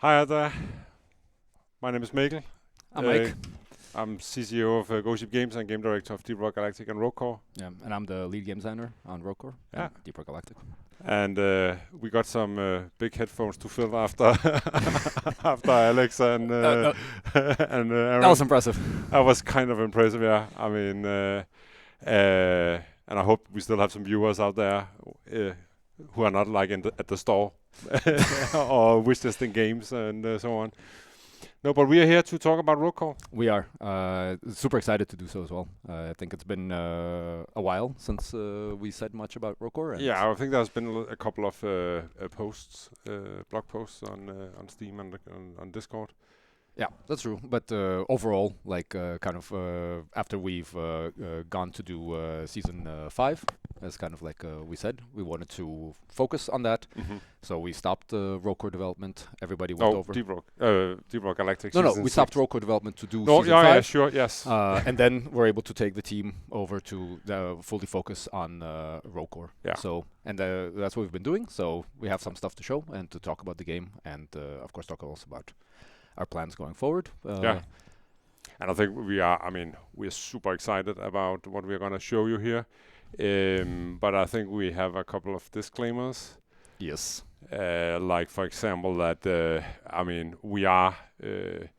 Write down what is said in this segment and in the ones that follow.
Hi there. My name is Mikkel. I'm Mike. I'm CCO of Goship Games and Game Director of Deep Rock Galactic and Roguecore. Yeah, and I'm the lead game designer on Roguecore. Yeah. Deep Rock Galactic. And we got some big headphones to fill after after Alex and and Aaron. That was impressive. That was kind of impressive, yeah. I mean, and I hope we still have some viewers out there who are not like at the store or wishlisting games and so on. No, but we are here to talk about Roguecore. We are super excited to do so as well. I think it's been a while since we said much about Roguecore. Yeah, I think there's been a couple of posts, blog posts on Steam and on Discord. Yeah, that's true. But overall, like kind of after we've gone to do season 5, as kind of like we said, we wanted to focus on that. Mm-hmm. So we stopped Roguecore development. Everybody went over. Deep Rock Galactic. No, we stopped Roguecore development to do no, season 5. Yeah, sure, yes. And then we're able to take the team over to fully focus on Roguecore. Yeah. So and that's what we've been doing. So we have some stuff to show and to talk about the game, and of course talk also about our plans going forward. Yeah. And I think we're super excited about what we're going to show you here. But I think we have a couple of disclaimers. Yes. Like, for example, that, we are, the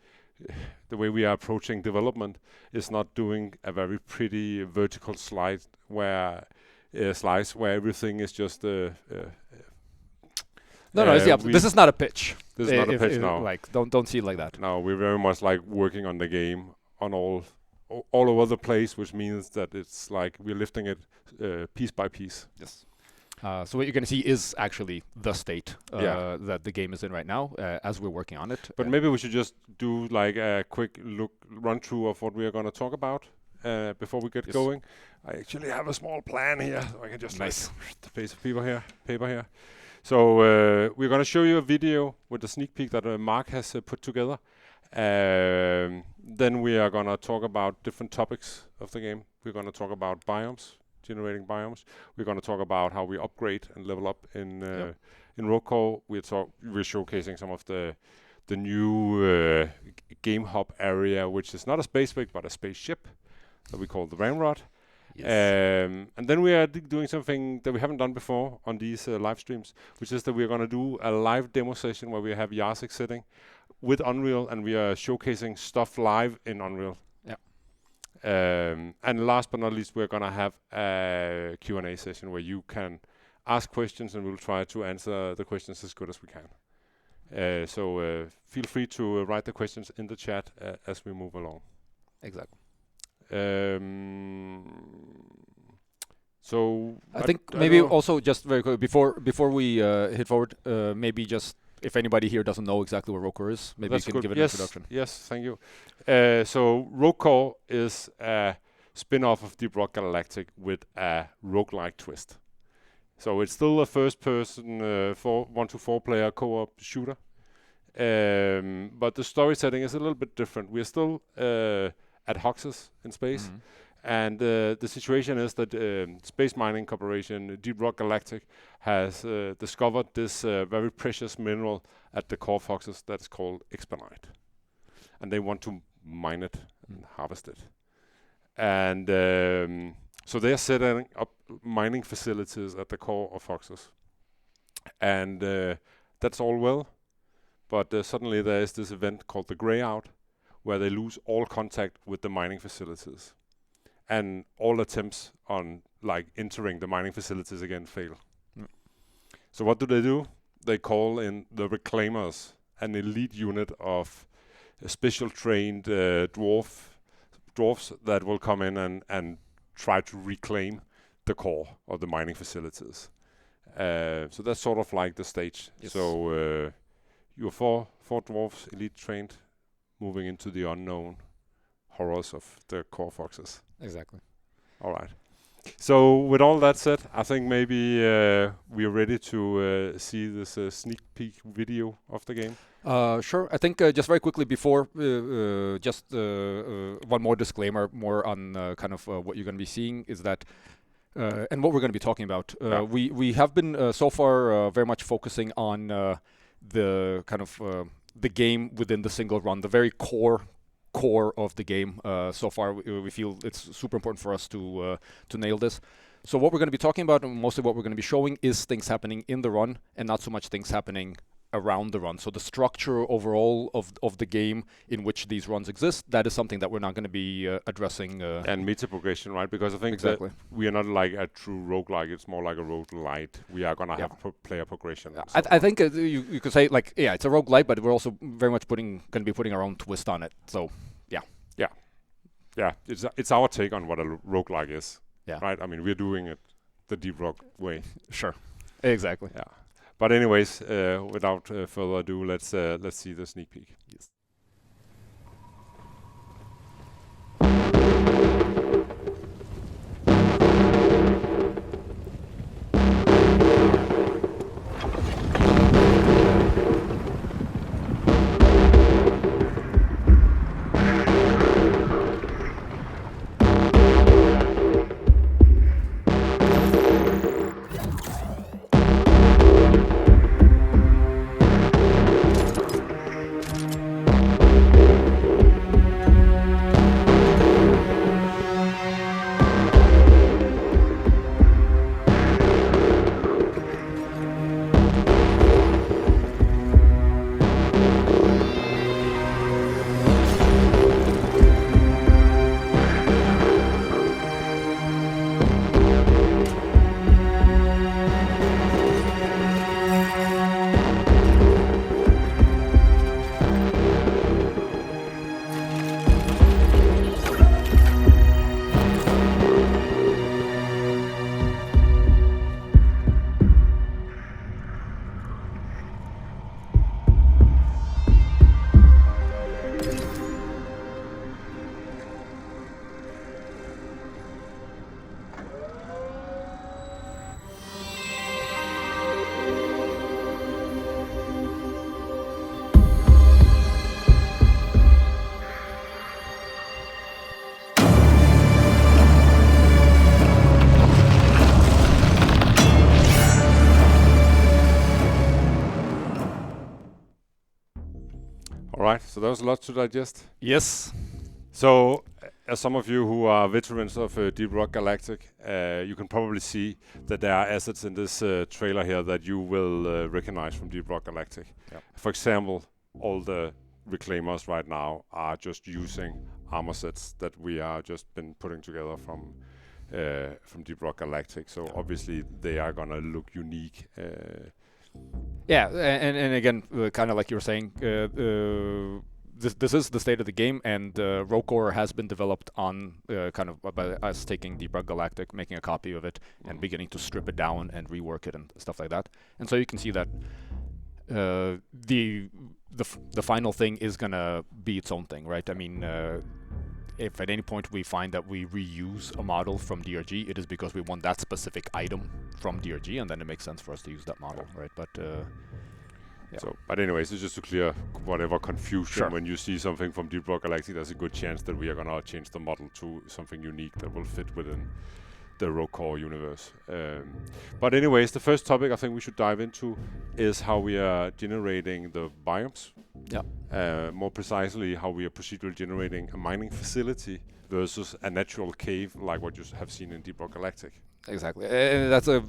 way we are approaching development is not doing a very pretty vertical slice where everything is just this is not a pitch. This is not a pitch now. Like, don't see it like that. No, we're very much like working on the game on all over the place, which means that it's like we're lifting it piece by piece. Yes. So what you're going to see is actually the state that the game is in right now as we're working on it. But maybe we should just do like a quick run through of what we are going to talk about before we get going. I actually have a small plan here, so I can just the piece of paper here. So we're going to show you a video with a sneak peek that Mark has put together. Then we are going to talk about different topics of the game. We're going to talk about biomes, generating biomes. We're going to talk about how we upgrade and level up in Roguecore. We're showcasing some of the new game hub area, which is not a space rig but a spaceship that we call the Ramrod. Yes. And then we are doing something that we haven't done before on these live streams, which is that we're going to do a live demo session where we have Jacek sitting with Unreal, and we are showcasing stuff live in Unreal. Yeah. And last but not least, we're going to have a Q&A session where you can ask questions, and we'll try to answer the questions as good as we can. So feel free to write the questions in the chat as we move along. Exactly. So I think maybe also just very quick before we hit forward, maybe just if anybody here doesn't know exactly what Roguecore is, maybe you can give it an introduction. Yes, thank you. So Roguecore is a spin-off of Deep Rock Galactic with a roguelite twist. So it's still a first-person 1-to-4 player co-op shooter, but the story setting is a little bit different. We're still at Hoxxes in space. Mm-hmm. And the situation is that Space Mining Corporation, Deep Rock Galactic, has discovered this very precious mineral at the core of Hoxxes that's called Expenite. And they want to mine it and harvest it. And so they're setting up mining facilities at the core of Hoxxes. And that's all well. But suddenly there is this event called the Grey Out, where they lose all contact with the mining facilities. And all attempts on like entering the mining facilities again fail. Mm. So what do? They call in the Reclaimers, an elite unit of special trained dwarves that will come in and try to reclaim the core of the mining facilities. So that's sort of like the stage. Yes. So you're four dwarves, elite trained, moving into the unknown horrors of the core foxes. Exactly. All right. So with all that said, I think maybe we are ready to see this sneak peek video of the game. Sure. I think just very quickly before, just one more disclaimer, more on kind of what you're going to be seeing is that, and what we're going to be talking about. We have been so far very much focusing on the kind of the game within the single run, the very core of the game. So far, we feel it's super important for us to nail this. So what we're going to be talking about, and mostly what we're going to be showing, is things happening in the run, and not so much things happening around the run. So the structure overall of the game in which these runs exist, that is something that we're not going to be addressing. And meta progression, right? Because I think exactly. that we are not like a true roguelike, it's more like a roguelite. We are going to have player progression. I think you could say, like, it's a roguelite, but we're also very much going to be putting our own twist on it. So, yeah, it's our take on what a roguelike is. Yeah. Right? I mean, we're doing it the Deep Rock way. Sure. Exactly. Yeah. But anyways, without further ado, let's see the sneak peek. Yes. Right, so there was a lot to digest. Yes. So, as some of you who are veterans of Deep Rock Galactic, you can probably see that there are assets in this trailer here that you will recognize from Deep Rock Galactic. Yep. For example, all the reclaimers right now are just using armor sets that we are just been putting together from Deep Rock Galactic. So obviously they are gonna look unique. Yeah, and again, kind of like you were saying, this is the state of the game, and Rocore has been developed on kind of by us taking Deep Rock Galactic, making a copy of it, and beginning to strip it down and rework it and stuff like that. And so you can see that the final thing is gonna be its own thing, right? I mean, if at any point we find that we reuse a model from DRG, it is because we want that specific item from DRG, and then it makes sense for us to use that model, right? But yeah. So, but anyways, it's just to clear whatever confusion. Sure. When you see something from Deep Rock Galactic, there's a good chance that we are gonna change the model to something unique that will fit within the Rocore universe. But anyways, the first topic I think we should dive into is how we are generating the biomes. Yeah. More precisely, how we are procedurally generating a mining facility versus a natural cave like what you have seen in Deep Rock Galactic. Exactly. And that's a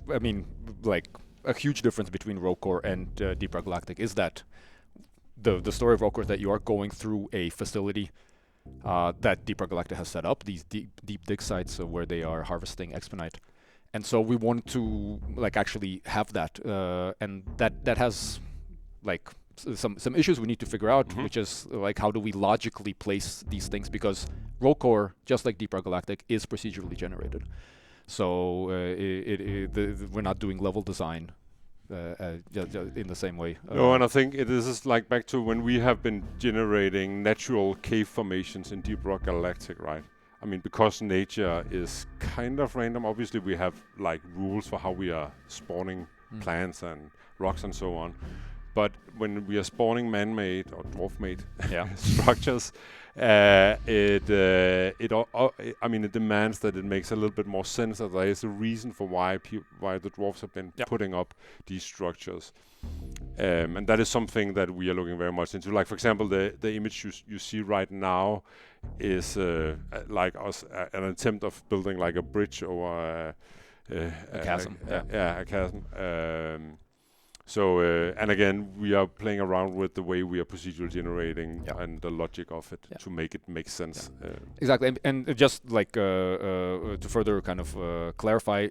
huge difference between Rocore and Deep Rock Galactic is that the story of Rocore is that you are going through a facility that Deep Rock Galactic has set up, these deep dig sites where they are harvesting Expenite. And so we want to actually have that, and that has some issues we need to figure out, which is how do we logically place these things, because Rocore, just like Deep Rock Galactic, is procedurally generated. So we're not doing level design in the same way. No, and I think this is back to when we have been generating natural cave formations in Deep Rock Galactic, right? I mean, because nature is kind of random, obviously we have rules for how we are spawning plants and rocks and so on. but when we are spawning man-made or dwarf-made Yeah. structures, it demands that it makes a little bit more sense, that there is a reason for why the dwarves have been putting up these structures. And that is something that we are looking very much into. Like, for example, the image you see right now is like us an attempt of building like a bridge over A chasm. a chasm. And again, we are playing around with the way we are procedural generating and the logic of it to make it make sense. Exactly, and just like to further kind of clarify,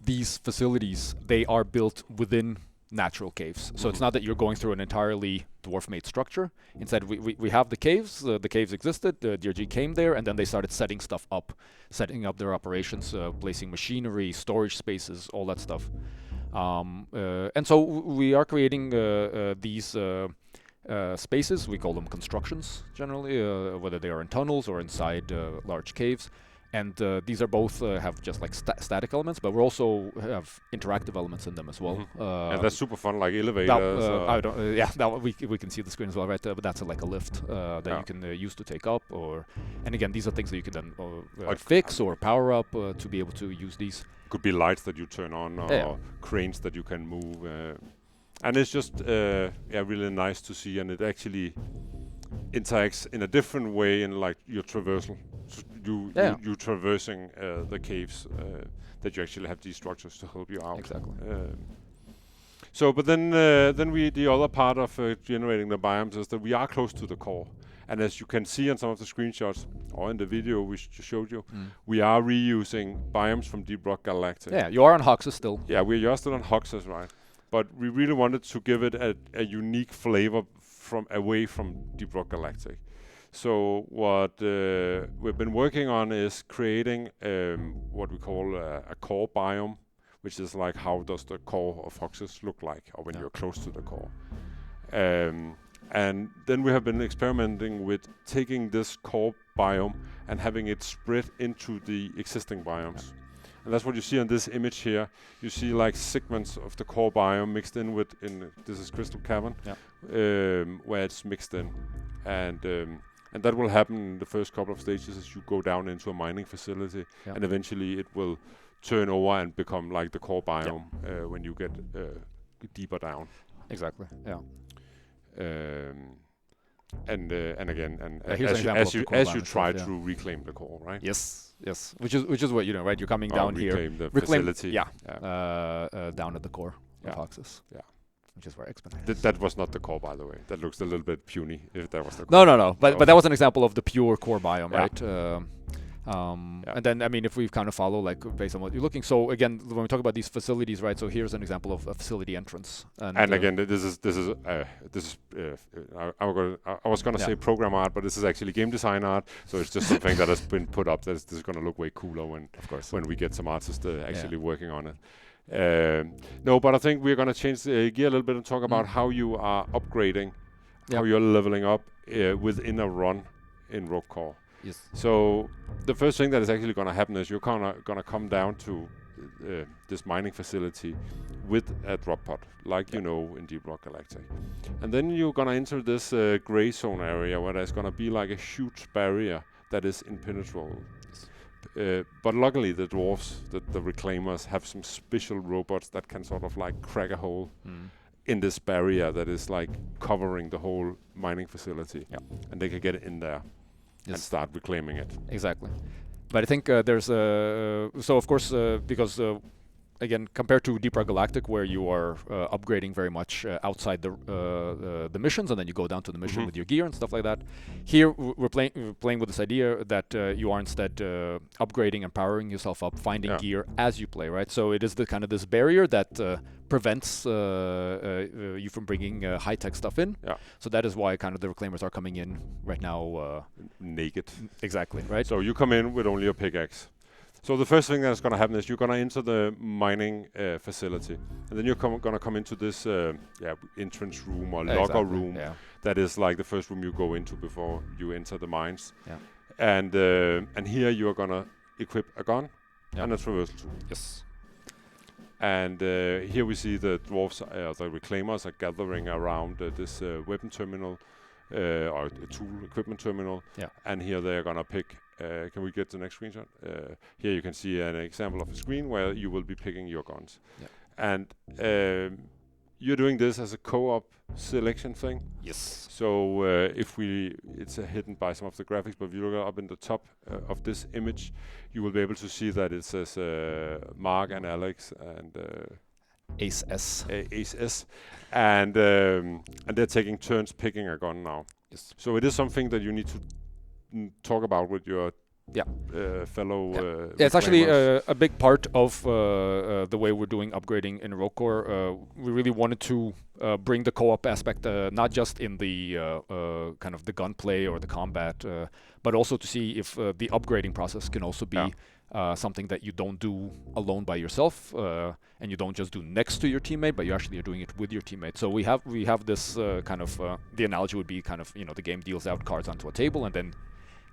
these facilities, they are built within natural caves. So it's not that you're going through an entirely dwarf-made structure. Instead, we have the caves. The caves existed. DRG came there, and then they started setting stuff up, setting up their operations, placing machinery, storage spaces, all that stuff. And so we are creating these spaces. We call them constructions generally, whether they are in tunnels or inside large caves. And these are both have just like static elements, but we also have interactive elements in them as well. And that's super fun, like elevators. We can see the screen as well, right? But that's like a lift that you can use to take up, and again, these are things that you can then fix or power up to be able to use these. Could be lights that you turn on, or cranes that you can move, and it's just really nice to see, and it actually interacts in a different way in like your traversal. So you traversing the caves, that you actually have these structures to help you out. Exactly. But then the other part of generating the biomes is that we are close to the core. And as you can see on some of the screenshots or in the video we showed you, we are reusing biomes from Deep Rock Galactic. Yeah, you are on Hoxxes still. Yeah, we're just still on Hoxxes, right? But we really wanted to give it a unique flavor away from Deep Rock Galactic. So what we've been working on is creating what we call a core biome, which is like how does the core of Hoxxes look like, or when you're close to the core. And then we have been experimenting with taking this core biome and having it spread into the existing biomes. And that's what you see on this image here. You see like segments of the core biome mixed in with, this is Crystal Cavern, where it's mixed in. And that will happen in the first couple of stages as you go down into a mining facility, and eventually it will turn over and become like the core biome when you get deeper down. Exactly. Yeah. And again, as you try to reclaim the core, right? Yes, which is what right. You're coming down here, reclaim the facility. Down at the core of Hoxxes. Yeah. Which is where Expenite is. That was not the core, by the way. That looks a little bit puny. If that was the core. No. But that was an example of the pure core biome, right? And then, I mean, if we kind of follow, like, based on what you're looking. So again, when we talk about these facilities, right? So here's an example of a facility entrance. And again, this is I was gonna say program art, but this is actually game design art. So it's just something that has been put up. This is gonna look way cooler when we get some artists actually working on it. No, but I think we're gonna change the gear a little bit and talk about how you are upgrading, how you're leveling up within a run in Rogue Core. Yes. So the first thing that is actually going to happen is you're gonna come down to this mining facility with a drop pod, like you know in Deep Rock Galactic, and then you're gonna enter this gray zone area where there's gonna be like a huge barrier that is impenetrable. But luckily the dwarves, the reclaimers, have some special robots that can sort of like crack a hole in this barrier that is like covering the whole mining facility, and they can get in there and start reclaiming it. Exactly. But I think there's so of course because again, compared to Deep Rock Galactic, where you are upgrading very much outside the missions, and then you go down to the mission with your gear and stuff like that. Here we're playing with this idea that you are instead upgrading and powering yourself up, finding gear as you play, right? So it is the kind of this barrier that prevents you from bringing high-tech stuff in. Yeah. So that is why kind of the reclaimers are coming in right now naked. Exactly, right? So you come in with only a pickaxe. So the first thing that's going to happen is you're going to enter the mining facility, and then you're going to come into this entrance room or locker room that is like the first room you go into before you enter the mines. Yeah. And here you are going to equip a gun and a traversal tool. Yes. And here we see the dwarves, the reclaimers, are gathering around this weapon terminal or a tool equipment terminal. Yeah. And here they're gonna pick. Can we get the next screenshot? Here you can see an example of a screen where you will be picking your guns. Yeah. And you're doing this as a co-op selection thing. Yes. So it's hidden by some of the graphics, but if you look up in the top of this image, you will be able to see that it says Mark and Alex and Ace S. Ace S, and they're taking turns picking a gun now. Yes. So it is something that you need to talk about with your fellow. Yeah, it's actually a big part of the way we're doing upgrading in Rogue Core. We really wanted to bring the co-op aspect, not just in the kind of the gunplay or the combat, but also to see if the upgrading process can also be something that you don't do alone by yourself, and you don't just do next to your teammate, but you actually are doing it with your teammate. So we have this kind of the analogy would be kind of, you know, the game deals out cards onto a table, and then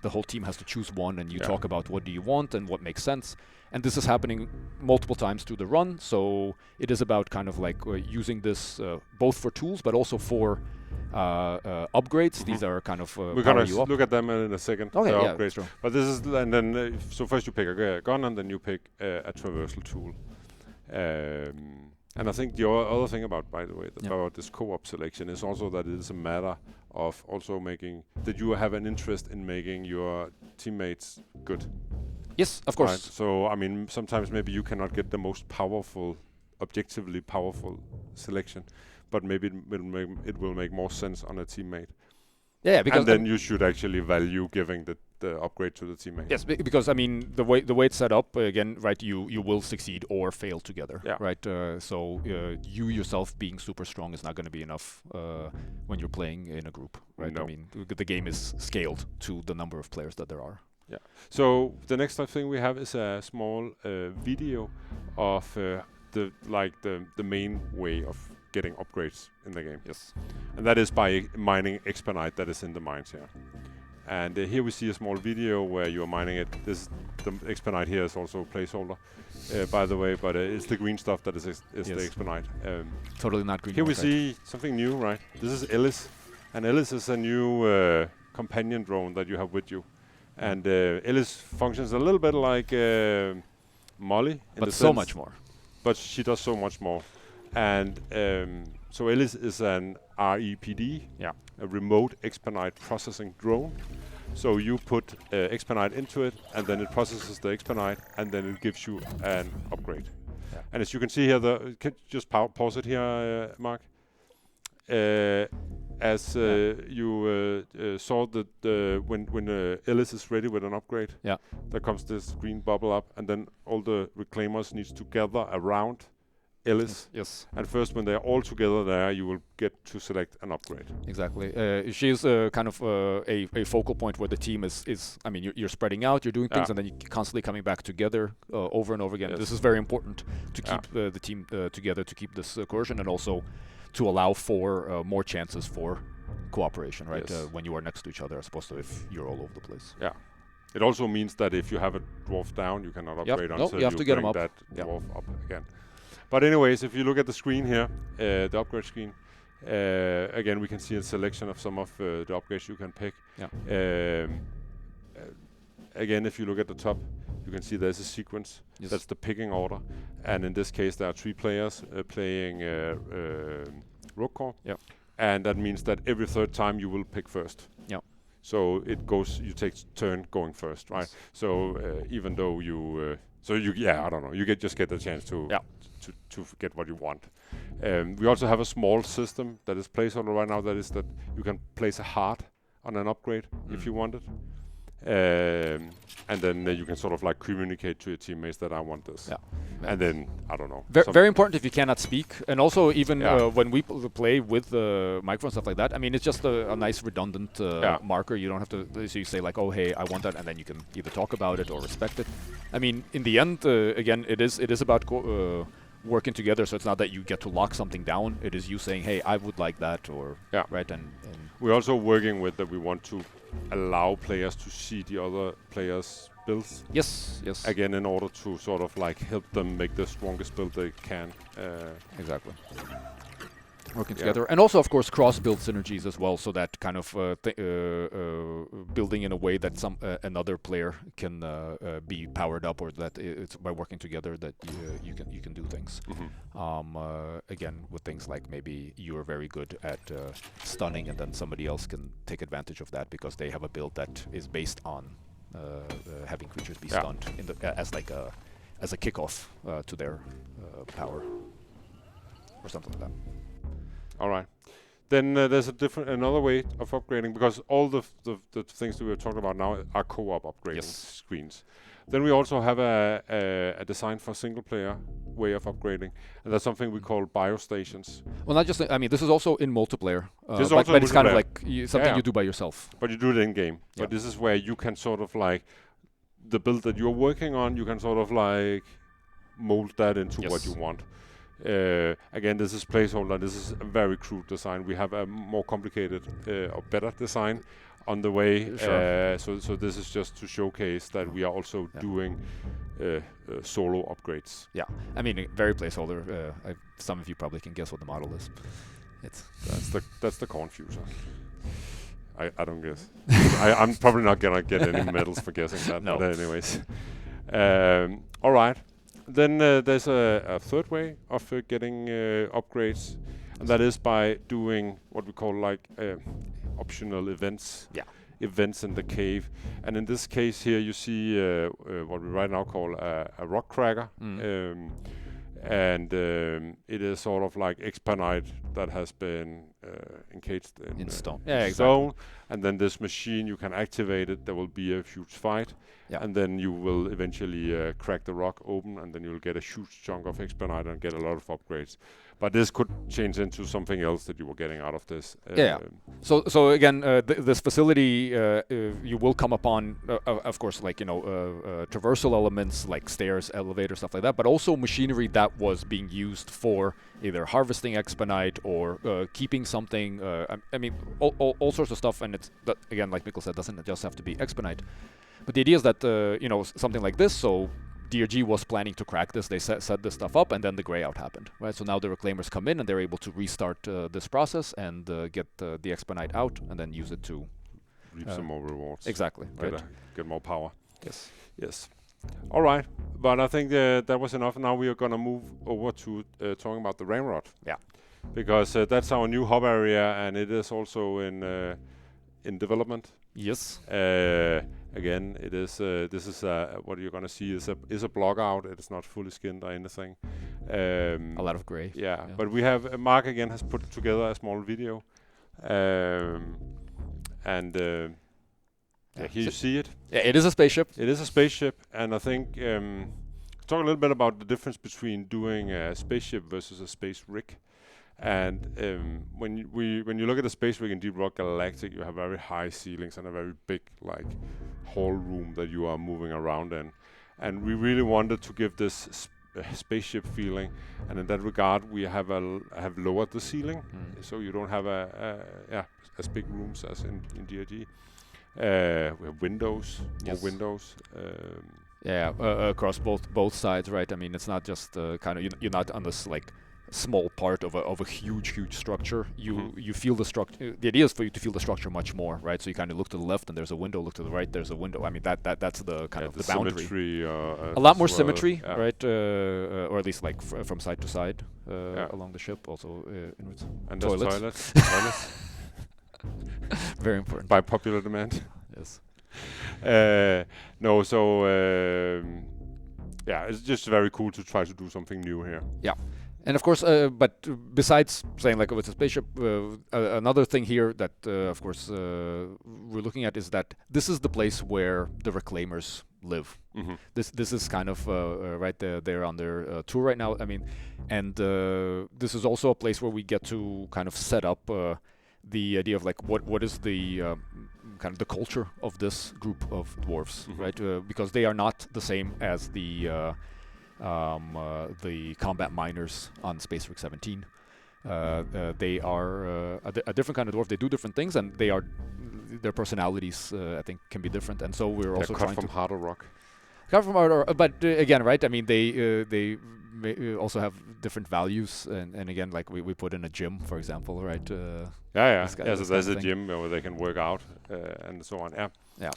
the whole team has to choose one, and you talk about what do you want and what makes sense. And this is happening multiple times through the run, so it is about kind of like using this both for tools but also for upgrades. These are kind of we're gonna look at them in a second. Okay, yeah, upgrades. sure. But this is, and then so first you pick a gun, and then you pick a traversal tool. And I think the other thing about, by the way, about this co-op selection is also that it is a matter of also making that you have an interest in making your teammates good. Yes, of course. Right? So I mean, sometimes maybe you cannot get the most powerful, objectively powerful selection, but maybe it will make more sense on a teammate. Yeah, because and then you should actually value giving the upgrade to the teammate. Yes, because I mean the way it's set up again, right? You will succeed or fail together, right? So you yourself being super strong is not going to be enough when you're playing in a group, right? No. I mean the game is scaled to the number of players that there are. Yeah. So the next thing we have is a small video of the main way of getting upgrades in the game. Yes. And that is by mining Expenite that is in the mines here. And here we see a small video where you are mining it. The Expenite here is also a placeholder, by the way, but it's the green stuff that is the Expenite. Totally not green. Here we see something new, right? This is Ellis, and Ellis is a new companion drone that you have with you. And Ellis functions a little bit like Molly, but so much more. But she does so much more. And so Ellis is an REPD, a remote Expenite processing drone. So you put Expenite into it, and then it processes the Expenite, and then it gives you an upgrade. Yeah. And as you can see here, can you just pause it here, Mark? As you saw that when Ellis is ready with an upgrade, there comes this green bubble up, and then all the reclaimers needs to gather around Ellis. Yes. And first, when they're all together there, you will get to select an upgrade. Exactly. She's kind of a focal point where the team is. I mean, you're spreading out, you're doing things, and then you're constantly coming back together over and over again. Yes. This is very important to keep the team together, to keep this cohesion, and also to allow for more chances for cooperation, right? Yes. When you are next to each other, as opposed to if you're all over the place. Yeah. It also means that if you have a dwarf down, you cannot upgrade until you have to get him up. That dwarf up again. But anyways, if you look at the screen here, the upgrade screen, again we can see a selection of some of the upgrades you can pick. Yeah. Again, if you look at the top, you can see there's a sequence. Yes. That's the picking order. And in this case, there are 3 players playing Rogue Core. Yeah. And that means that every third time you will pick first. Yeah. So it goes, you take turn going first, right? Yes. So even though you, I don't know, you just get the chance to get what you want. We also have a small system that is placeholder right now. That is that you can place a heart on an upgrade if you want it. And then you can sort of like communicate to your teammates that I want this. Yeah. And then, I don't know. Very important if you cannot speak. And also even when we play with the microphone, stuff like that, I mean, it's just a nice redundant marker. You don't have to, so you say like, oh, hey, I want that. And then you can either talk about it or respect it. I mean, in the end, again, it is about working together. So it's not that you get to lock something down. It is you saying, hey, I would like that, or right. And we're also working with that we want to allow players to see the other players' builds. Yes. Again, in order to sort of like help them make the strongest build they can. Exactly. Working together, and also of course cross-build synergies as well, so that kind of building in a way that another player can be powered up, or that it's by working together that you can do things. Again, with things like maybe you are very good at stunning, and then somebody else can take advantage of that because they have a build that is based on having creatures be stunned as a kickoff to their power or something like that. All right. Then there's another way of upgrading, because all the things that we're talking about now are co-op upgrading screens. Then we also have a design for single player way of upgrading, and that's something we call Biostations. Well, not just, I mean, this is also in multiplayer, but it's kind of like something you do by yourself. But you do it in game. But this is where you can sort of like, the build that you're working on, you can sort of like mold that into what you want. Again, this is placeholder. This is a very crude design. We have a more complicated or better design on the way. Sure. So this is just to showcase that we are also doing solo upgrades. Yeah, I mean, very placeholder. Some of you probably can guess what the model is. That's the Confuser. I don't guess. I'm probably not gonna get any medals for guessing that. No. But anyways, all right. Then there's a third way of getting upgrades, and that is by doing what we call like optional events. Yeah. Events in the cave, and in this case here you see what we right now call a rock cracker, and it is sort of like Expenite that has been encased in stone. Stone, and then this machine, you can activate it. There will be a huge fight, and then you will eventually crack the rock open, and then you'll get a huge chunk of Expenite and get a lot of upgrades. But this could change into something else that you were getting out of this. So again, this facility, you will come upon, of course, like, traversal elements like stairs, elevators, stuff like that, but also machinery that was being used for either harvesting Expenite or keeping something. I mean, all sorts of stuff. And it's that, again, like Mikkel said, doesn't just have to be Expenite. But the idea is that something like this. So DRG was planning to crack this. They set this stuff up, and then the grayout happened, right? So now the reclaimers come in, and they're able to restart this process and get the Expenite out, and then use it to reap some more rewards. Exactly. Get more power. Yes. All right, but I think that was enough. Now we are gonna move over to talking about the Ramrod. Yeah. Because that's our new hub area, and it is also in development. Yes. Again, it is. This is what you're gonna see is a block out. It is not fully skinned or anything. A lot of gray. Yeah, but we have Mark again has put together a small video, and here you see it. Yeah, it is a spaceship. It is a spaceship, and I think talk a little bit about the difference between doing a spaceship versus a space rig. And when you look at the space rig in Deep Rock Galactic, you have very high ceilings and a very big like hall room that you are moving around in. And we really wanted to give this spaceship feeling, and in that regard, we have lowered the ceiling, so you don't have as big rooms as in DRG. We have windows, more windows. Across both sides, right? I mean, it's not just kind of you're not on this like small part of a huge structure. You feel the structure. The idea is for you to feel the structure much more, right? So you kind of look to the left and there's a window, look to the right, there's a window. I mean, that's the kind of the boundary. Symmetry, a lot more symmetry, right? Or at least like from side to side along the ship. Also inwards. And toilets. Toilets. Very important. By popular demand. Yes. It's just very cool to try to do something new here. Yeah. And of course, but besides saying like it's a spaceship, another thing here that, of course, we're looking at is that this is the place where the Reclaimers live. Mm-hmm. This is kind of right there. They're on their tour right now. I mean, and this is also a place where we get to kind of set up the idea of like what is the kind of the culture of this group of dwarves, mm-hmm. right? Because they are not the same as the combat miners on Space Rig 17. They are a different kind of dwarf. They do different things, and they are their personalities, I think, can be different, and so we're also cut trying from to harder rock. cut from harder. But again, right? I mean, they also have different values, and again, like we put in a gym, for example, right? Yeah. this guy- Yeah, so this there's kind a of gym where they can work out and so on. Yeah. Yeah.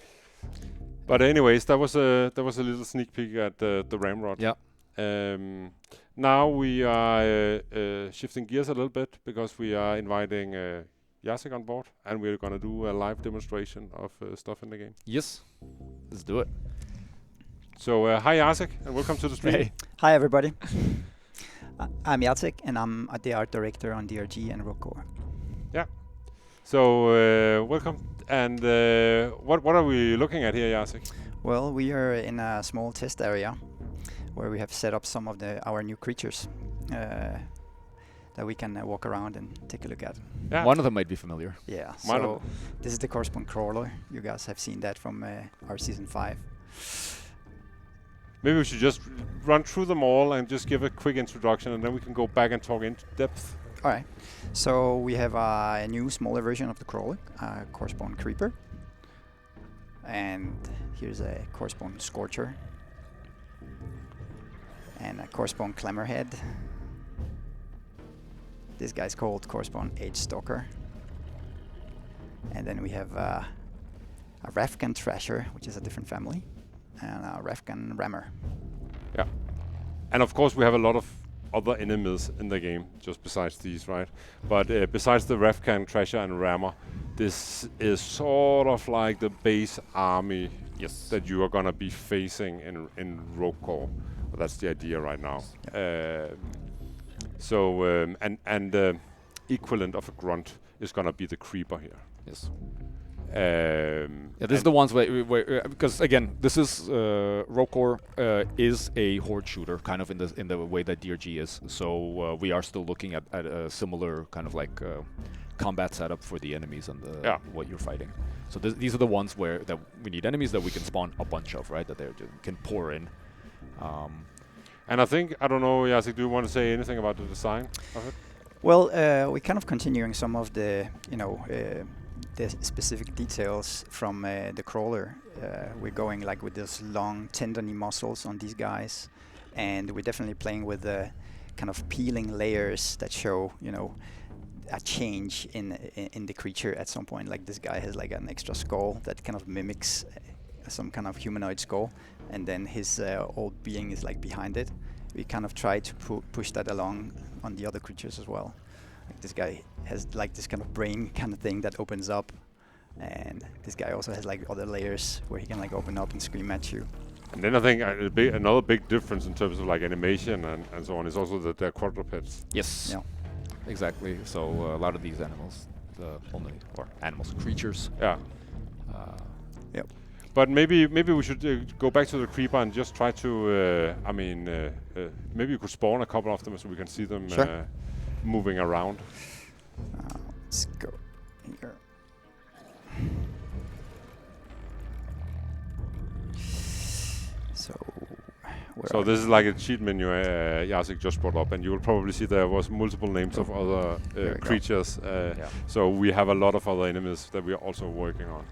But anyways, that was a little sneak peek at the Ramrod. Yeah. Now we are shifting gears a little bit because we are inviting Jacek on board, and we're gonna do a live demonstration of stuff in the game. Yes. Let's do it. So hi Jacek, and welcome to the stream. Hey. Hi everybody. I'm Jacek, and I'm the art director on DRG and Rookcore. So welcome. And what are we looking at here, Jacek? Well, we are in a small test area where we have set up some of our new creatures that we can walk around and take a look at. Yeah. One of them might be familiar. Yeah. One So this is the correspond crawler. You guys have seen that from our season 5. Maybe we should just run through them all and just give a quick introduction, and then we can go back and talk into depth. All right. So we have a new smaller version of the crawler, correspond creeper, and here's a correspond scorcher, and a correspond clammerhead. This guy's called correspond age stalker, and then we have a Rafkan thrasher, which is a different family, and a Rafkan rammer. Yeah. And of course we have a lot of other enemies in the game, just besides these, right? But besides the Rafkan, Thrasher, and Rammer, this is sort of like the base army that you are gonna be facing in Roguecore. Well, that's the idea right now. And the equivalent of a grunt is gonna be the creeper here. Yes. This is the ones where because again, this is Roguecore is a horde shooter, kind of in the way that DRG is. So we are still looking at a similar kind of like combat setup for the enemies and what you're fighting. So these are the ones that we need enemies that we can spawn a bunch of, right? That they can pour in. And I don't know, Jacek, do you want to say anything about the design of it? Well, we're kind of continuing some of the the specific details from the crawler. We're going like with those long tendony muscles on these guys, and we're definitely playing with the kind of peeling layers that show, a change in the creature at some point. Like this guy has like an extra skull that kind of mimics some kind of humanoid skull, and then his old being is like behind it. We kind of try to push that along on the other creatures as well. Like this guy has like this kind of brain kind of thing that opens up, and this guy also has like other layers where he can like open up and scream at you. And then I think another big difference in terms of like animation and so on is also that they're quadrupeds. Yes. Yeah. Exactly. So a lot of these animals, creatures. Yeah. Yep. But maybe we should go back to the creeper and just try to. Maybe you could spawn a couple of them so we can see them moving around. Let's go here. So this is like a cheat menu Jacek just brought up, and you will probably see there was multiple names of other creatures. So we have a lot of other enemies that we are also working on.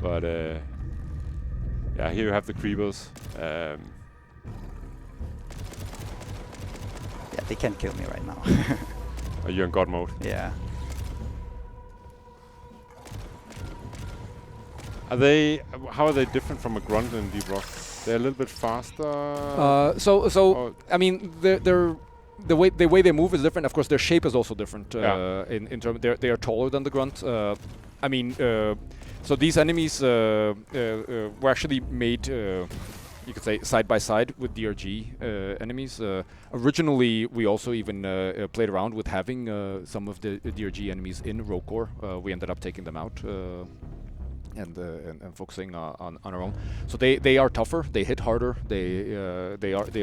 But here you have the creepers. They can't kill me right now. Are you in God mode? Yeah. How are they different from a grunt in Deep Rock? They're a little bit faster. I mean, the way they move is different. Of course, their shape is also different. In terms, they are taller than the grunt. So these enemies were actually made, you could say, side by side with DRG enemies. Originally, we also even played around with having some of the DRG enemies in Roguecore. We ended up taking them out. And focusing on our own, so they are tougher. They hit harder. They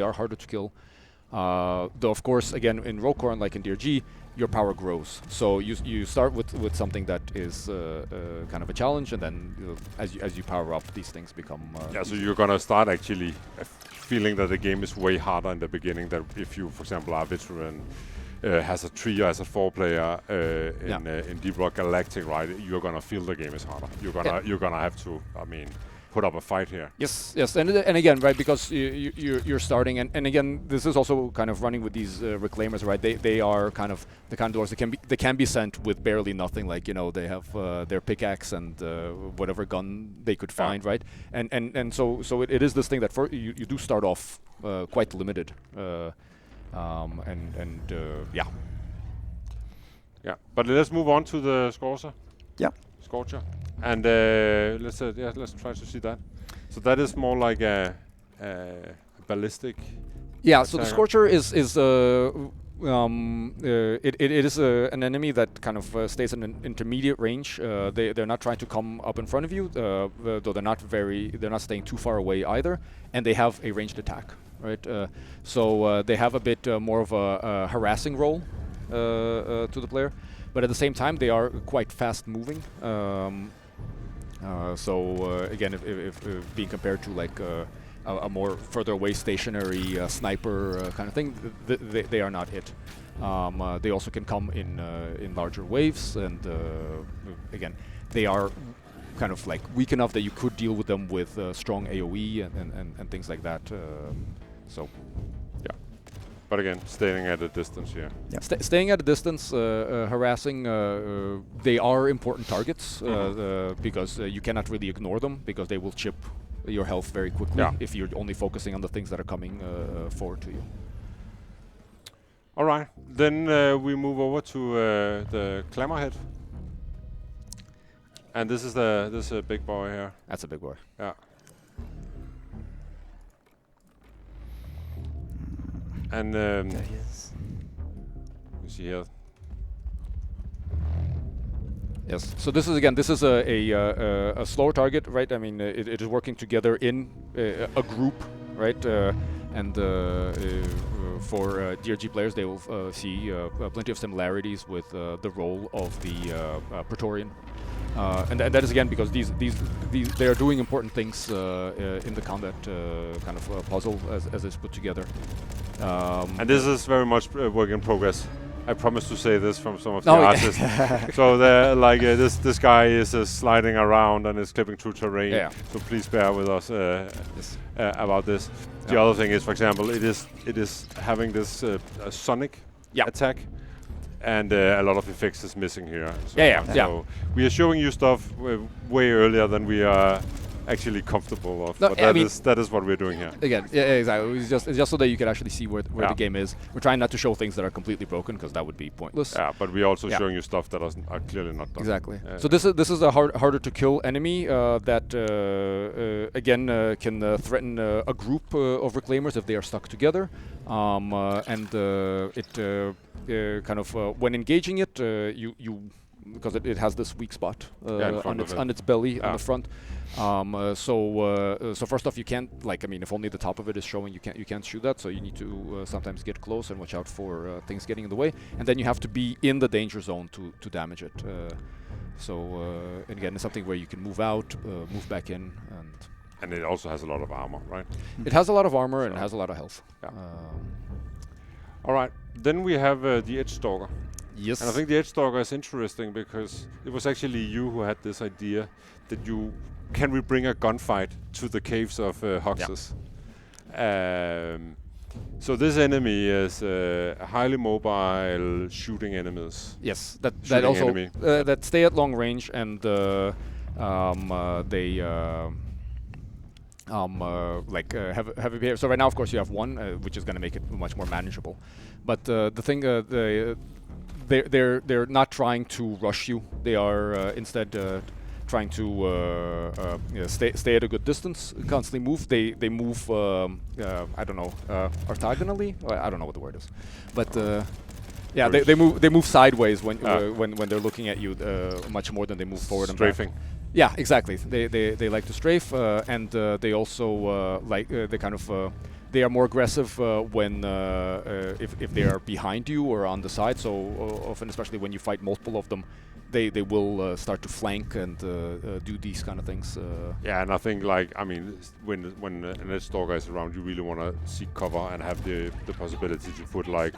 are harder to kill. Though of course, again in Roguecore, unlike in DRG, your power grows. So you start with something that is kind of a challenge, and then as you power up, these things become. So you're gonna start actually feeling that the game is way harder in the beginning than if you, for example, are a veteran has a 3 or as a 4 player in Deep Rock Galactic, right? You're gonna feel the game is harder. You're gonna have to, I mean, put up a fight here. Yes, and again, right, because you're starting, and again, this is also kind of running with these reclaimers, right? They are kind of the kind of dwarves that can be sent with barely nothing, like, you know, they have their pickaxe and whatever gun they could find, right? And so it is this thing that you do start off quite limited, yeah. Yeah, but let's move on to the Scorcher. Yeah. Scorcher. And let's try to see that. So that is more like a ballistic. Yeah. So the Scorcher is it is an enemy that kind of stays in an intermediate range. They're not trying to come up in front of you, though they're not staying too far away either, and they have a ranged attack, right? So they have a bit more of a harassing role to the player, but at the same time they are quite fast moving. Again, if being compared to like a more further away stationary sniper kind of thing, they are not it. They also can come in larger waves, and again, they are kind of like weak enough that you could deal with them with strong AoE and things like that. Yeah. But again, staying at a distance here. Yeah. Staying at a distance, harassing, they are important targets because you cannot really ignore them, because they will chip your health very quickly if you're only focusing on the things that are coming forward to you. All right, then we move over to the Clamorhead. And this is a big boy here. That's a big boy. Yeah. And There he is. you see here. Yes. So this is a slower target, right? I mean, it is working together in a group, right? For DRG players, they will see plenty of similarities with the role of the Praetorian. And that is again because these they are doing important things in the combat kind of puzzle as it's put together. And this is very much work in progress. I promise to say this from some of the artists. So this guy is sliding around and is clipping through terrain. Yeah. So please bear with us about this. The other thing is, for example, it is having this sonic attack. And a lot of effects is missing here. So So we are showing you stuff way earlier than we are actually comfortable of. No, but that is what we're doing here. Again, exactly. It's just so that you can actually see where the game is. We're trying not to show things that are completely broken, because that would be pointless. Yeah, but we're also showing you stuff that are clearly not done. Exactly. So this is a harder to kill enemy that again can threaten a group of reclaimers if they are stuck together, kind of when engaging it, you because it has this weak spot on its belly on the front. So first off, you can't, like, I mean, if only the top of it is showing, you can't shoot that. So you need to sometimes get close and watch out for things getting in the way. And then you have to be in the danger zone to damage it. And again, it's something where you can move out, move back in, and it also has a lot of armor, right? It has a lot of armor and it has a lot of health. Yeah. All right, then we have the Edge Stalker. Yes. And I think the Edge Stalker is interesting because it was actually you who had this idea that can we bring a gunfight to the caves of Hoxxes? So this enemy is highly mobile, shooting enemies. Yes, that also that stay at long range, and they have a behavior. So right now, of course, you have one, which is going to make it much more manageable. But the thing, they're not trying to rush you. They are instead trying to stay at a good distance, constantly move. They move, I don't know, orthogonally. I don't know what the word is, but they move sideways when they're looking at you much more than they move forward. Strafing. And back. Yeah, exactly. They like to strafe, and they also they kind of. They are more aggressive when if they are behind you or on the side. So often, especially when you fight multiple of them, they will start to flank and do these kind of things. Yeah, and I think, like, I mean, when an Edge Stalker is around, you really want to seek cover and have the possibility to put like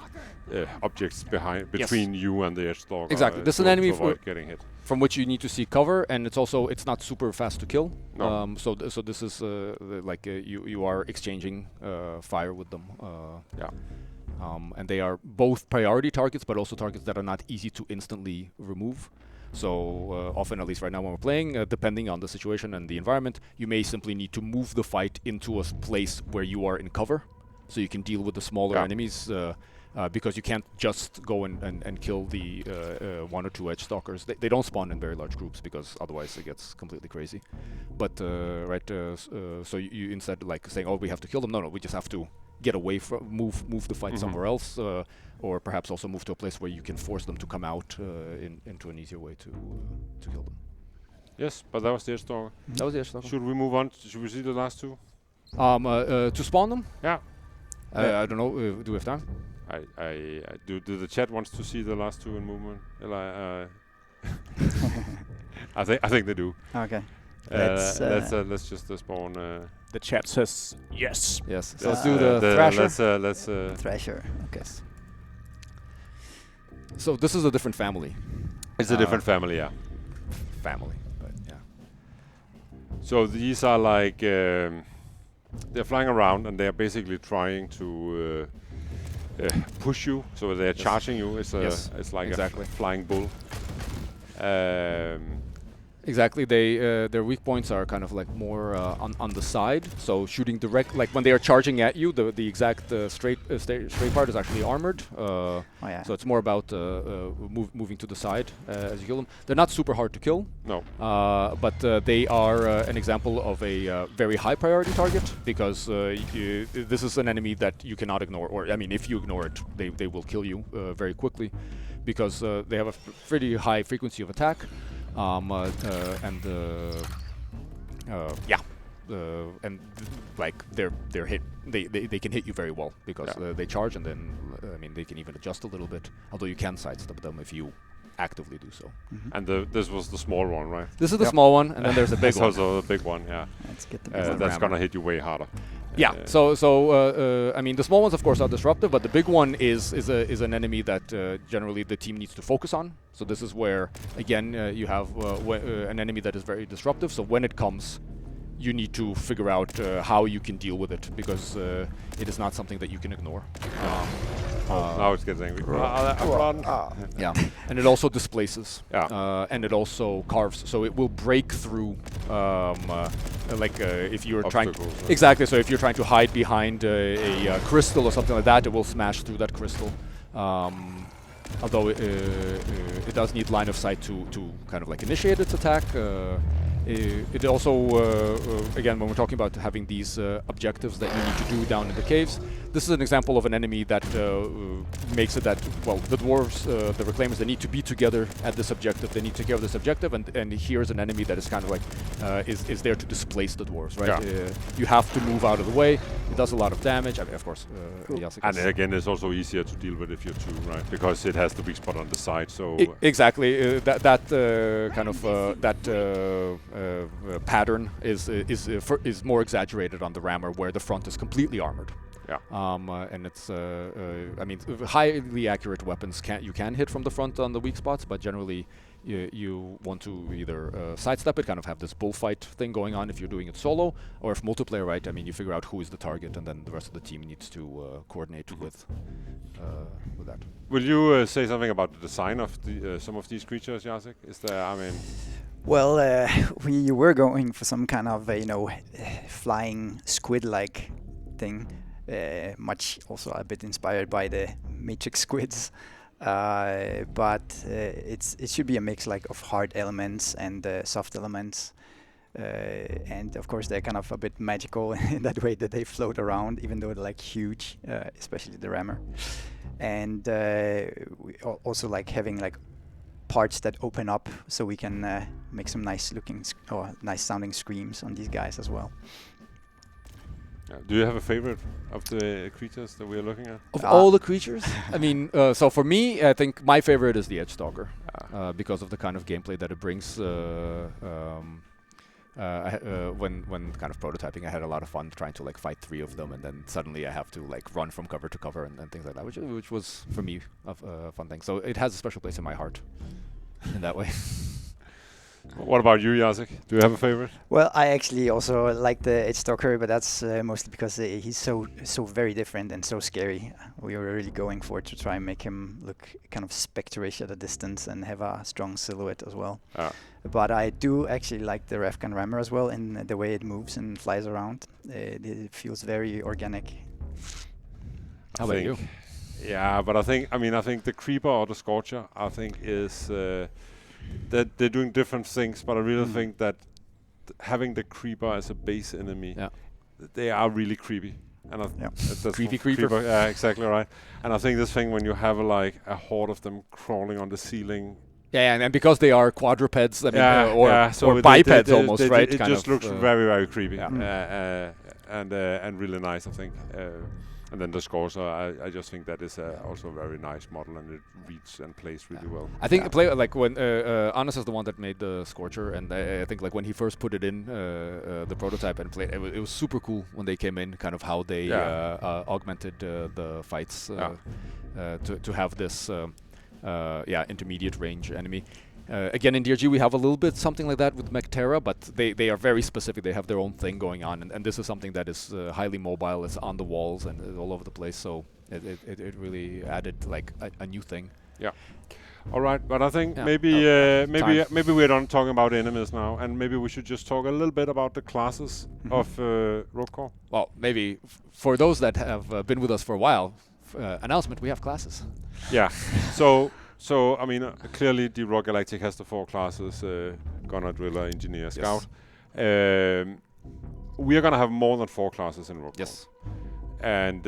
objects between you and the edge stalker. Exactly. This is an to enemy avoid getting hit. from which you need to seek cover, and it's not super fast to kill. No. So this is you are exchanging fire with them. Yeah. And they are both priority targets, but also targets that are not easy to instantly remove. So often, at least right now when we're playing, depending on the situation and the environment, you may simply need to move the fight into a place where you are in cover, so you can deal with the smaller enemies, because you can't just go and kill the 1 or 2 edge stalkers. They don't spawn in very large groups, because otherwise it gets completely crazy. But so you instead like saying, oh, we have to kill them. No, we just have to get away from, move the fight somewhere else, or perhaps also move to a place where you can force them to come out into an easier way to kill them. Yes, but that was the edge stalker. That was the edge stalker. Should we move on? Should we see the last 2? To spawn them? Yeah. I don't know. Do we have time? I do the chat wants to see the last 2 in movement? I think they do. Okay. Let's just spawn. The chat says yes. Yes. So let's do the Thrasher. Let's Thrasher. Okay. Yes. So this is a different family. It's a different family, yeah. Family, but yeah. So these are like they're flying around, and they're basically trying to push you. So they're charging you. It's like a flying bull. Exactly. Their weak points are kind of like more on the side. So shooting direct, like when they are charging at you, the exact straight part is actually armored. So it's more about moving to the side as you kill them. They're not super hard to kill. No. But they are an example of a very high priority target, because this is an enemy that you cannot ignore. Or I mean, if you ignore it, they will kill you very quickly, because they have a pretty high frequency of attack. Like they're hit. They can hit you very well, because they charge, and then I mean they can even adjust a little bit. Although you can sidestep them if you actively do so. And this was the small one, right? This is the small one, and then there's a big one. Also the big one, yeah. Let's get the big one. That's gonna hit you way harder. Yeah. I mean, the small ones, of course, are disruptive, but the big one is an enemy that generally the team needs to focus on. So this is where, again, you have an enemy that is very disruptive. So when it comes, you need to figure out how you can deal with it, because it is not something that you can ignore. Now it's getting angry. Run. Yeah, and it also displaces. Yeah. And it also carves, so it will break through. If you're trying, exactly. So if you're trying to hide behind a crystal or something like that, it will smash through that crystal. Although it does need line of sight to kind of like initiate its attack. It also, again, when we're talking about having these objectives that you need to do down in the caves, this is an example of an enemy that makes it that, well, the dwarves, the reclaimers, they need to be together at this objective. They need to take care of this objective, and here's an enemy that is kind of like, is there to displace the dwarves, right? Yeah. You have to move out of the way. It does a lot of damage. I mean, of course. And again, it's also easier to deal with if you're 2, right? Because it has the weak spot on the side. So exactly. Pattern is more exaggerated on the rammer, where the front is completely armored. Yeah. And it's I mean, highly accurate weapons you can hit from the front on the weak spots, but generally you want to either sidestep it, kind of have this bullfight thing going on if you're doing it solo, or if multiplayer, right? I mean, you figure out who is the target, and then the rest of the team needs to coordinate with that. Will you say something about the design of some of these creatures, Jacek? Is there, I mean... Well, we were going for some kind of, flying squid-like thing, much also a bit inspired by the Matrix squids. But it should be a mix of hard elements and soft elements. And of course they're kind of a bit magical in that way that they float around, even though they're huge, especially the rammer. And we also having parts that open up, so we can make some nice looking or nice sounding screams on these guys as well. Do you have a favorite of the creatures that we are looking at? Of all the creatures? I mean, so for me, I think my favorite is the Edge Stalker, because of the kind of gameplay that it brings. When kind of prototyping, I had a lot of fun trying to like fight 3 of them, and then suddenly I have to like run from cover to cover and things like that, which was for me a fun thing. So it has a special place in my heart in that way. What about you, Jacek? Do you have a favorite? Well, I actually also like the Edge Stalker, but that's mostly because he's so very different and so scary. We were really going for it to try and make him look kind of spectre-ish at a distance and have a strong silhouette as well. But I do actually like the Refcan Rammer as well in the way it moves and flies around. It feels very organic. How about you? Yeah, but I think the Creeper or the Scorcher, I think is that they're doing different things, but I really think that having the Creeper as a base enemy, they are really creepy. And that's creepy creeper. Yeah, exactly right. And I think this thing when you have like a horde of them crawling on the ceiling. Yeah, and because they are quadrupeds, I mean, or bipeds almost, right? It just looks very, very creepy. Yeah. And really nice, I think. And then the Scorcher, I just think that is also a very nice model, and it reads and plays really well. I think like when Anders is the one that made the Scorcher, and I think like when he first put it in the prototype and played, it was super cool when they came in, kind of how they augmented the fights to have this intermediate range enemy. Again, in DRG we have a little bit something like that with Mechterra, but they are very specific. They have their own thing going on, and this is something that is highly mobile. It's on the walls and all over the place, so it really added like a new thing. Yeah. All right, but I think maybe we're done talking about enemies now, and maybe we should just talk a little bit about the classes of Rogue Core. Well, maybe for those that have been with us for a while, announcement: we have classes. Yeah. So I mean, clearly, Deep Rock Galactic has the 4 classes: Gunner, Driller, Engineer, Scout. We are gonna have more than 4 classes in Rogue Core. Yes. And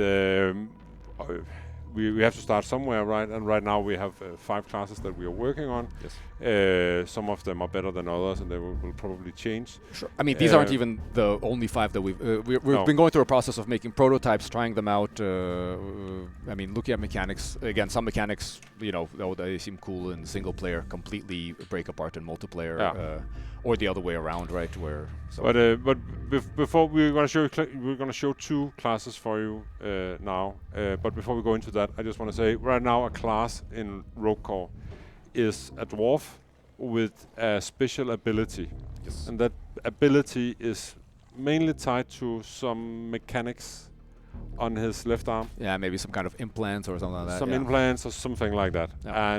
we have to start somewhere, right? And right now we have 5 classes that we are working on. Yes. Some of them are better than others, and they will probably change. Sure. I mean, these aren't even the only 5 that we've been going through a process of making prototypes, trying them out. I mean, looking at mechanics. Again, some mechanics, though they seem cool in single player, completely break apart in multiplayer. Or the other way around, right? But before we're gonna show 2 classes for you now. But before we go into that, I just want to say right now a class in Rogue Core is a dwarf with a special ability, and that ability is mainly tied to some mechanics on his left arm. Yeah, maybe some kind of implants or something like that. Some implants or something like that. Yeah.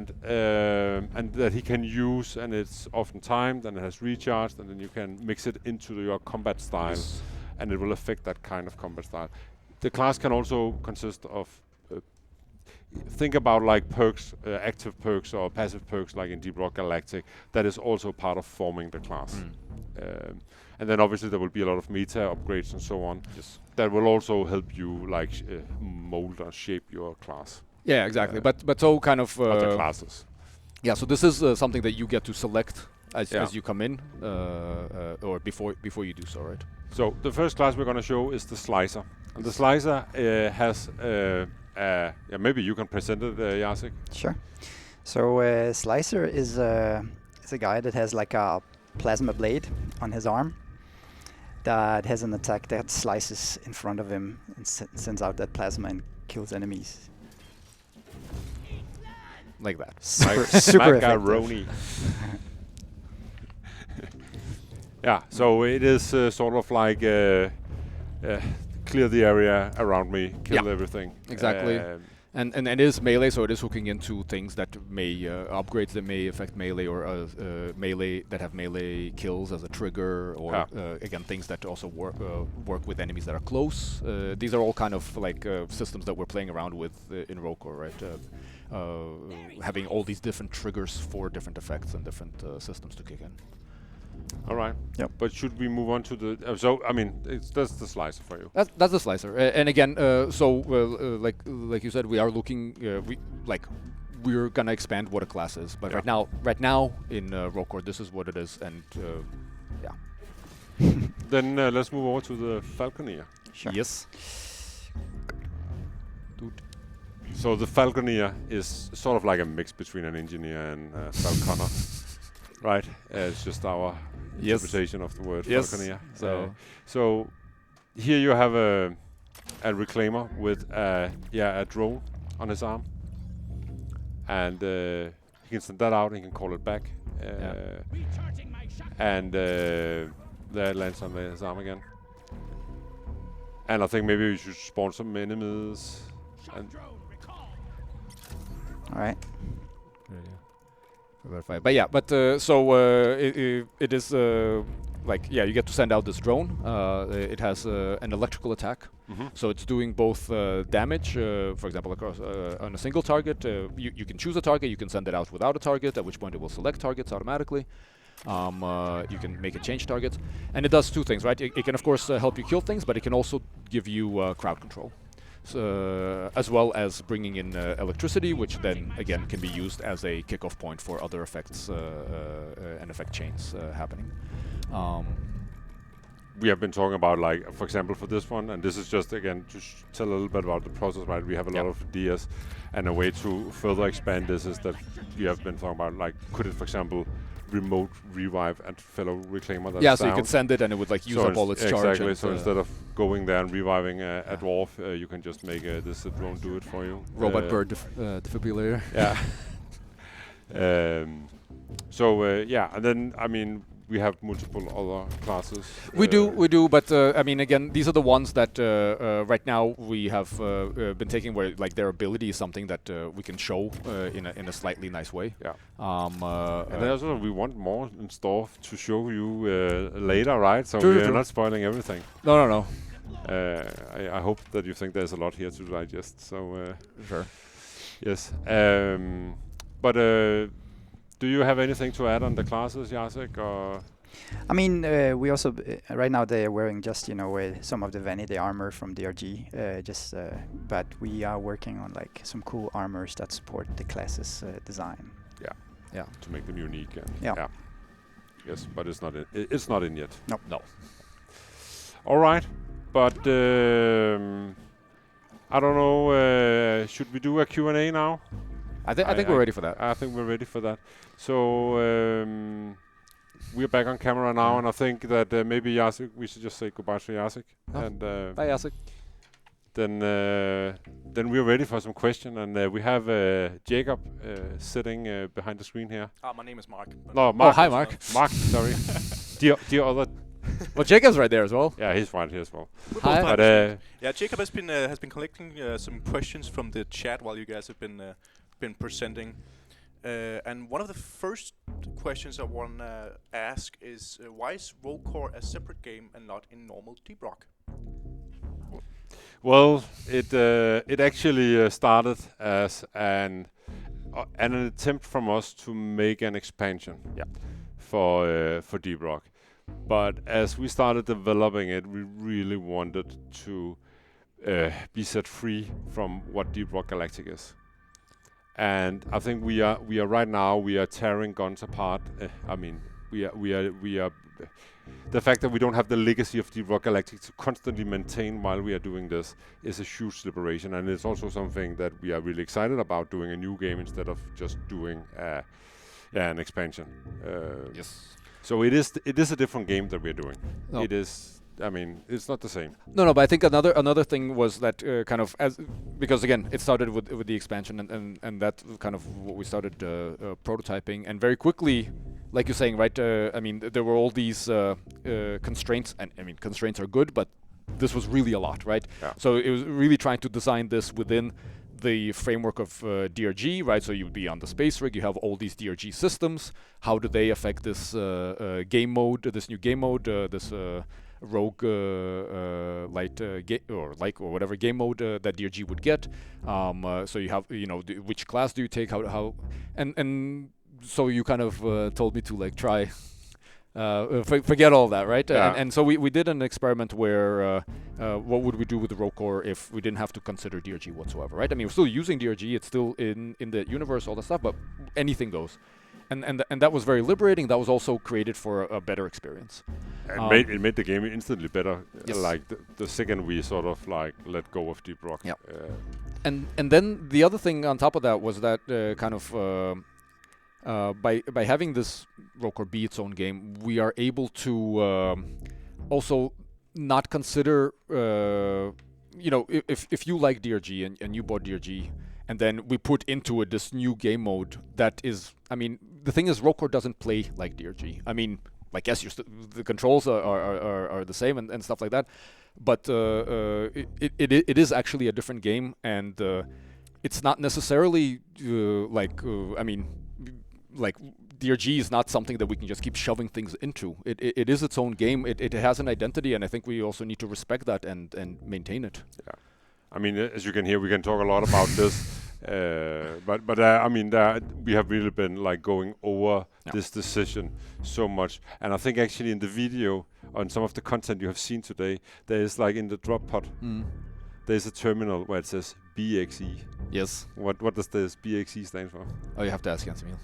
And that he can use, and it's often timed, and it has recharged, and then you can mix it into your combat style, and it will affect that kind of combat style. The class can also consist of think about like perks, active perks or passive perks like in Deep Rock Galactic. That is also part of forming the class. And then obviously there will be a lot of meta upgrades and so on. Yes. That will also help you like mold or shape your class. Yeah, exactly. But so kind of the classes. Yeah. So this is something that you get to select as you come in, or before you do so, right? So the first class we're going to show is the Slicer, and the Slicer has maybe you can present it, Jacek. Sure. So Slicer is a guy that has like a plasma blade on his arm that has an attack that slices in front of him and sends out that plasma and kills enemies. Like that. Super macaroni. Yeah, so it is sort of like clear the area around me, kill everything. Exactly. And it is melee, so it is hooking into things that may upgrades that may affect melee, or melee that have melee kills as a trigger, or again things that also work with enemies that are close. These are all kind of like systems that we're playing around with in Rogue Core, right? Having all these different triggers for different effects and different systems to kick in. All right. Yep. But should we move on to the? So I mean, that's the Slicer for you. That's the Slicer. And again, like you said, we are looking. We're gonna expand what a class is. But right now in Rogue Core, this is what it is, and Then let's move over to the Falconeer. Sure. Yes. So the Falconeer is sort of like a mix between an engineer and a Falconer. Right, it's just our interpretation of the word Yes. falconer. So- So here you have a reclaimer with a drone on his arm, and he can send that out and he can call it back, and there it lands on his arm again. And I think maybe we should spawn some enemies. And All right. Verify. But yeah, it is you get to send out this drone. It has an electrical attack, so it's doing both damage, for example, across on a single target. You can choose a target, you can send it out without a target, at which point it will select targets automatically. You can make it change targets, and it does two things, right? It can of course help you kill things, but it can also give you crowd control. As well as bringing in electricity, which then again can be used as a kickoff point for other effects and effect chains happening. we have been talking about, like, for example, for this one, and this is just again to tell a little bit about the process, right? We have a lot of ideas, and a way to further expand this is that we have been talking about, like, could it, for example, remote revive and fellow reclaimer that's yeah, so down? you could send it and it would like use So up all its charge. exactly. And, So instead of going there and reviving a dwarf, you can just make this drone do it for you. robot bird defibrillator. Yeah. Yeah, and then I mean we have multiple other classes. We do, but I mean, again, these are the ones that right now we have been taking where like their ability is something that we can show in a slightly nice way. Yeah. And And also we want more in store to show you later, right? So True, we are true. not spoiling everything. No. I hope that you think there's a lot here to digest. So Sure. yes. But do you have anything to add on the classes, Jacek? Or I mean, we also right now they are wearing just some of the vanity armor from DRG, but we are working on like some cool armors that support the classes design. Yeah. to make them unique? And Yeah. Yes, but it's not in. It's not in yet. No. All right, but I don't know. Should we do a Q&A now? I think we're ready for that. I think we're ready for that. So we're back on camera now, and I think that maybe Jacek, we should just say goodbye to Jacek, Oh. and Bye, Jacek. then we're ready for some question, and we have Jacob sitting behind the screen here. My name is Mark. No, Mark. hi, Mark. Mark, sorry. dear other. Well, Jacob's right there as well. Yeah, he's right here as well. Hi. But Yeah, Jacob has been collecting some questions from the chat while you guys have been presenting, and one of the first questions I want to ask is why is Roguecore a separate game and not in normal Deep Rock? well, it actually started as an attempt from us to make an expansion. Yeah. For Deep Rock. But as we started developing it, we really wanted to be set free from what Deep Rock Galactic is. And I think we are right now, we are tearing guns apart. I mean, we are the fact that we don't have the legacy of Deep Rock Galactic to constantly maintain while we are doing this is a huge liberation, and it's also something that we are really excited about, doing a new game instead of just doing an expansion. Yes. So it is a different game that we're doing. No. It is. I mean, it's not the same. No, but I think another thing was that kind of because again it started with the expansion and that kind of what we started prototyping, and very quickly, like you're saying, right? I mean, there were all these constraints, and I mean constraints are good, but this was really a lot, right? Yeah. So it was really trying to design this within the framework of DRG, right? So you would be on the space rig, you have all these DRG systems. How do they affect this game mode, this new game mode, this rogue light or whatever game mode that DRG would get? So you have, which class do you take? How and so you kind of told me to like try. Forget all that, right? Yeah. And so we did an experiment where what would we do with the Roguecore if we didn't have to consider DRG whatsoever, right? I mean, we're still using DRG, it's still in the universe, all that stuff, but anything goes. And that was very liberating. That was also created for a better experience. And it made the game instantly better. Yes. Like the second we sort of like let go of Deep Rock. Yeah. And then the other thing on top of that was that kind of by having this Roguecore be its own game, we are able to also not consider, if you like DRG and you bought DRG, and then we put into it this new game mode that is, the thing is, Roguecore doesn't play like DRG. Yes, the controls are the same and stuff like that, but it is actually a different game, and it's not necessarily DRG is not something that we can just keep shoving things into. It is its own game. It has an identity, and I think we also need to respect that and maintain it. Yeah. As you can hear, we can talk a lot about this, but we have really been going over this decision so much, and I think actually in the video on some of the content you have seen today, there is in the drop pod, there's a terminal where it says BXE. Yes. What does this BXE stand for? Oh, you have to ask Jens-Emil.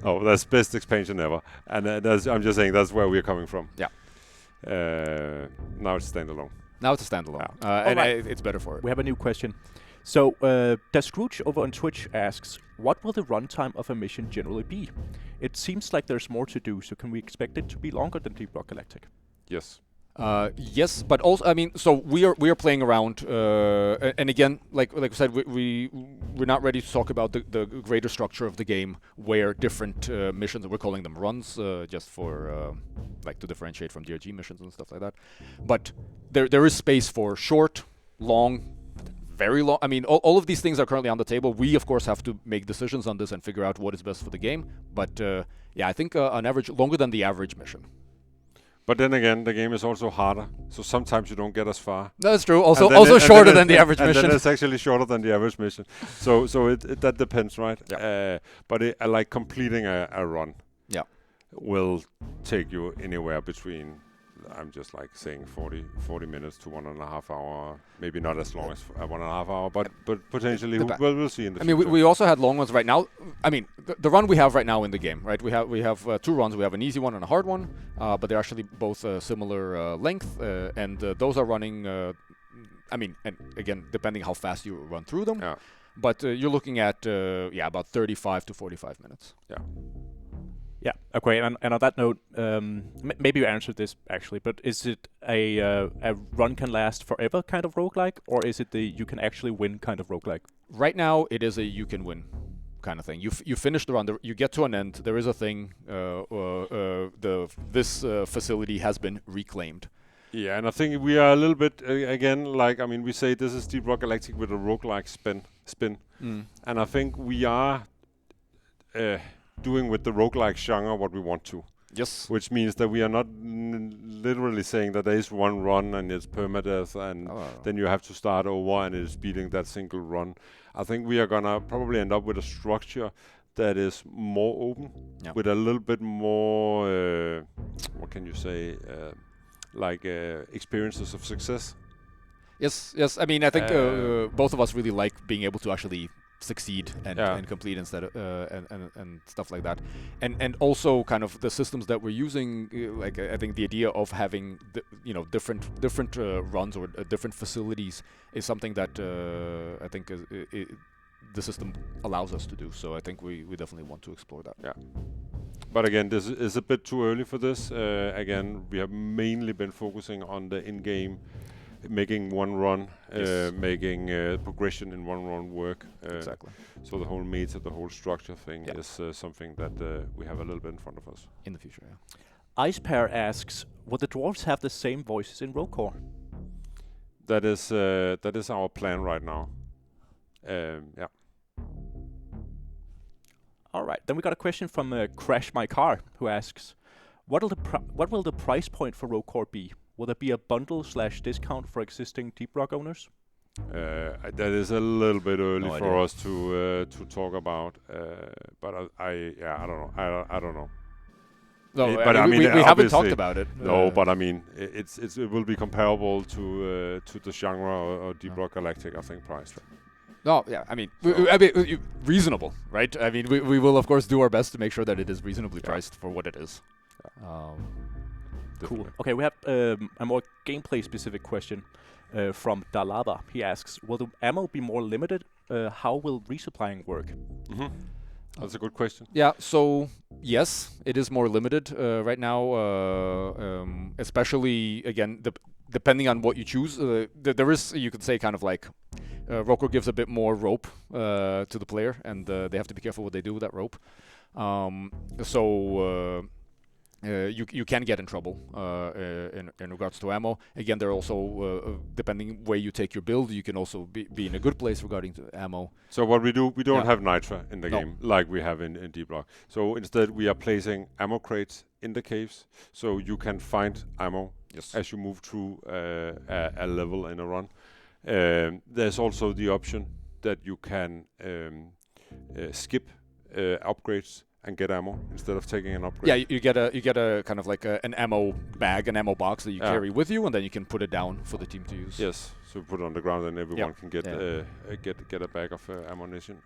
Oh, that's best expansion ever, and I'm just saying that's where we're coming from. Yeah. Now it's standalone. Now it's a standalone, it's better for it. We have a new question. So, Scrooge over on Twitch asks, what will the runtime of a mission generally be? It seems like there's more to do, so can we expect it to be longer than Deep Rock Galactic? Yes. Yes, but also, so we are playing around, and again, like I said, we're not ready to talk about the greater structure of the game, where different missions, we're calling them runs, just for to differentiate from DRG missions and stuff like that. But there is space for short, long, very long. All of these things are currently on the table. We of course have to make decisions on this and figure out what is best for the game. But I think on average, longer than the average mission. But then again, the game is also harder, so sometimes you don't get as far. That's true. Also shorter than the average mission. And then it's actually shorter than the average mission. So it that depends, right? Yeah. But completing a run. Yeah. Will take you anywhere between, I'm just saying 40 minutes to 1.5 hour. Maybe not as long as 1.5 hour, but potentially we'll see in the future. We also had long ones right now. The run we have right now in the game, right? We have two runs. We have an easy one and a hard one, but they're actually both similar length, and those are running. And again, depending how fast you run through them. Yeah. But you're looking at about 35 to 45 minutes. Yeah. Yeah, okay, and on that note, maybe you answered this actually, but is it a run can last forever kind of roguelike, or is it the you can actually win kind of roguelike? Right now, it is a you can win kind of thing. You finish the run, you get to an end, there is a thing, this facility has been reclaimed. Yeah, and I think we are a little bit, we say this is Deep Rock Galactic with a roguelike spin. And I think we are doing with the roguelike genre what we want to. Yes. Which means that we are not literally saying that there is one run and it's permadeath and then you have to start over and it's beating that single run. I think we are gonna probably end up with a structure that is more open, with a little bit more, what can you say, experiences of success. Yes. I think both of us really like being able to actually succeed and complete instead of and stuff like that, and also kind of the systems that we're using. I think the idea of having different runs or different facilities is something that I think the system allows us to do. So I think we definitely want to explore that. Yeah. But again, this is a bit too early for this. Again, we have mainly been focusing on the in-game, making one run, making progression in one run work. Exactly. So the whole meta, the whole structure thing is something that we have a little bit in front of us. In the future, yeah. Icepair asks, will the dwarves have the same voices in Roguecore? That is our plan right now. Yeah. All right. Then we got a question from Crash My Car, who asks, what will the price point for Roguecore be? Will there be a bundle/discount for existing Deep Rock owners? That is a little bit early for us to talk about. But I don't know. No, but we haven't talked about it. No, but it will be comparable to the genre or Deep Rock Galactic, I think, price. No, yeah, reasonable, right? We will of course do our best to make sure that it is reasonably priced for what it is. Cool. Okay, we have a more gameplay-specific question from Dalava. He asks, will the ammo be more limited how will resupplying work? Mm-hmm. That's a good question. Yeah, so yes, it is more limited right now, especially, again, depending on what you choose. There is, you could say, kind of like, Roker gives a bit more rope to the player, and they have to be careful what they do with that rope. You can get in trouble in regards to ammo. Again, there are also, depending where you take your build, you can also be in a good place regarding to ammo. So what we do, we don't Yeah. have nitra in the No. game like we have in Deep Rock. So instead, we are placing ammo crates in the caves, so you can find ammo Yes. as you move through a level in a run. There's also the option that you can skip upgrades and get ammo instead of taking an upgrade. Yeah, you get a kind of like an ammo bag, an ammo box that you Yeah. carry with you, and then you can put it down for the team to use. Yes, so put it on the ground and everyone Yep. can get Yeah. get a bag of ammunition.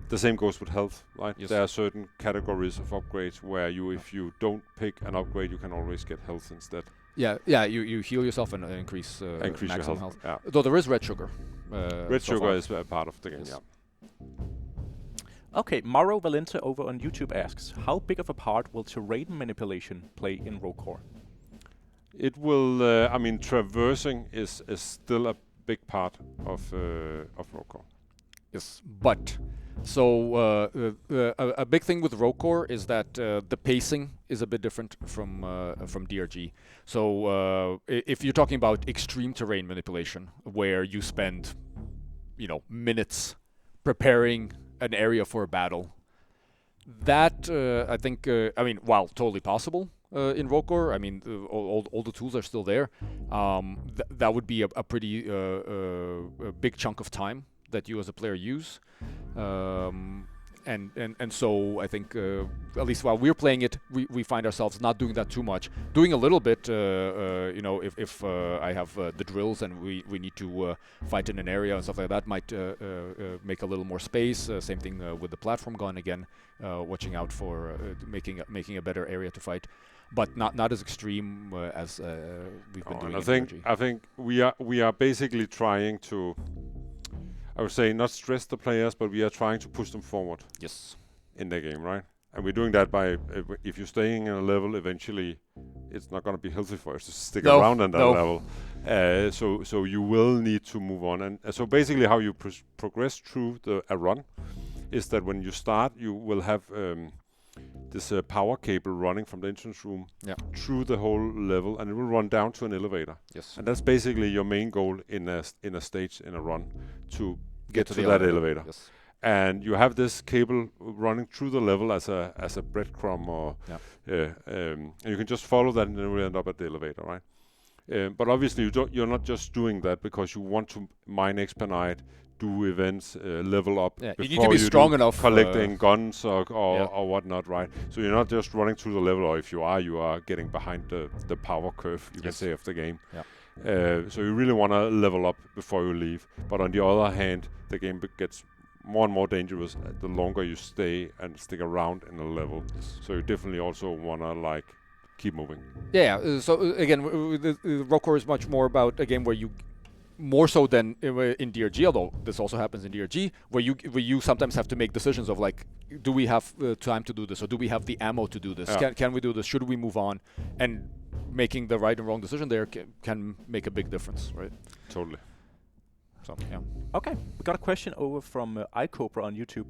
The same goes with health, right? Yes. There are certain categories of upgrades where if you don't pick an upgrade, you can always get health instead. Yeah. You heal yourself and increase Increase your maximum health. health. Yeah. Though there is red sugar. Red so sugar far. is a part of the game. Yes. Yeah. Okay, Mauro Valente over on YouTube asks, how big of a part will terrain manipulation play in Rogue? It will. I mean, traversing is still a big part of Rogue. Yes, but so a big thing with Rogue is that the pacing is a bit different from DRG. So if you're talking about extreme terrain manipulation, where you spend, minutes preparing an area for a battle, that I think, while totally possible in Rogue, I mean, all the tools are still there. That would be a pretty a big chunk of time that you as a player use. And so I think, at least while we're playing it, we find ourselves not doing that too much. Doing a little bit, if I have the drills and we need to fight in an area and stuff like that, might make a little more space. Same thing with the platform gun again, watching out for making a better area to fight, but not as extreme as we've been doing. I think we are basically trying to, I would say, not stress the players, but we are trying to push them forward. Yes. In the game, right? And we're doing that by, if you're staying in a level, eventually it's not going to be healthy for us to stick around in that level. So you will need to move on. And so basically how you progress through a run is that when you start, you will have this power cable running from the entrance room through the whole level, and it will run down to an elevator. Yes. And that's basically your main goal in a stage, in a run, to get to the that elevator. Yes. And you have this cable running through the level as a breadcrumb, or and you can just follow that, and then we end up at the elevator, right? But obviously you're not just doing that because you want to mine Expenite, do events, level up. Yeah, before you can be strong enough collecting guns or whatnot, right? So you're not just running through the level, or if you are getting behind the power curve, you can say, of the game. Yeah. So you really want to level up before you leave. But on the other hand, the game gets more and more dangerous the longer you stay and stick around in a level. So you definitely also want to keep moving. Yeah. So again, Rogue is much more about a game where you, more so than in DRG, although this also happens in DRG, where you sometimes have to make decisions of do we have time to do this, or do we have the ammo to do this? Yeah. Can we do this? Should we move on? And making the right and wrong decision there can make a big difference, right? Totally. So yeah. Okay, we got a question over from iCopra on YouTube.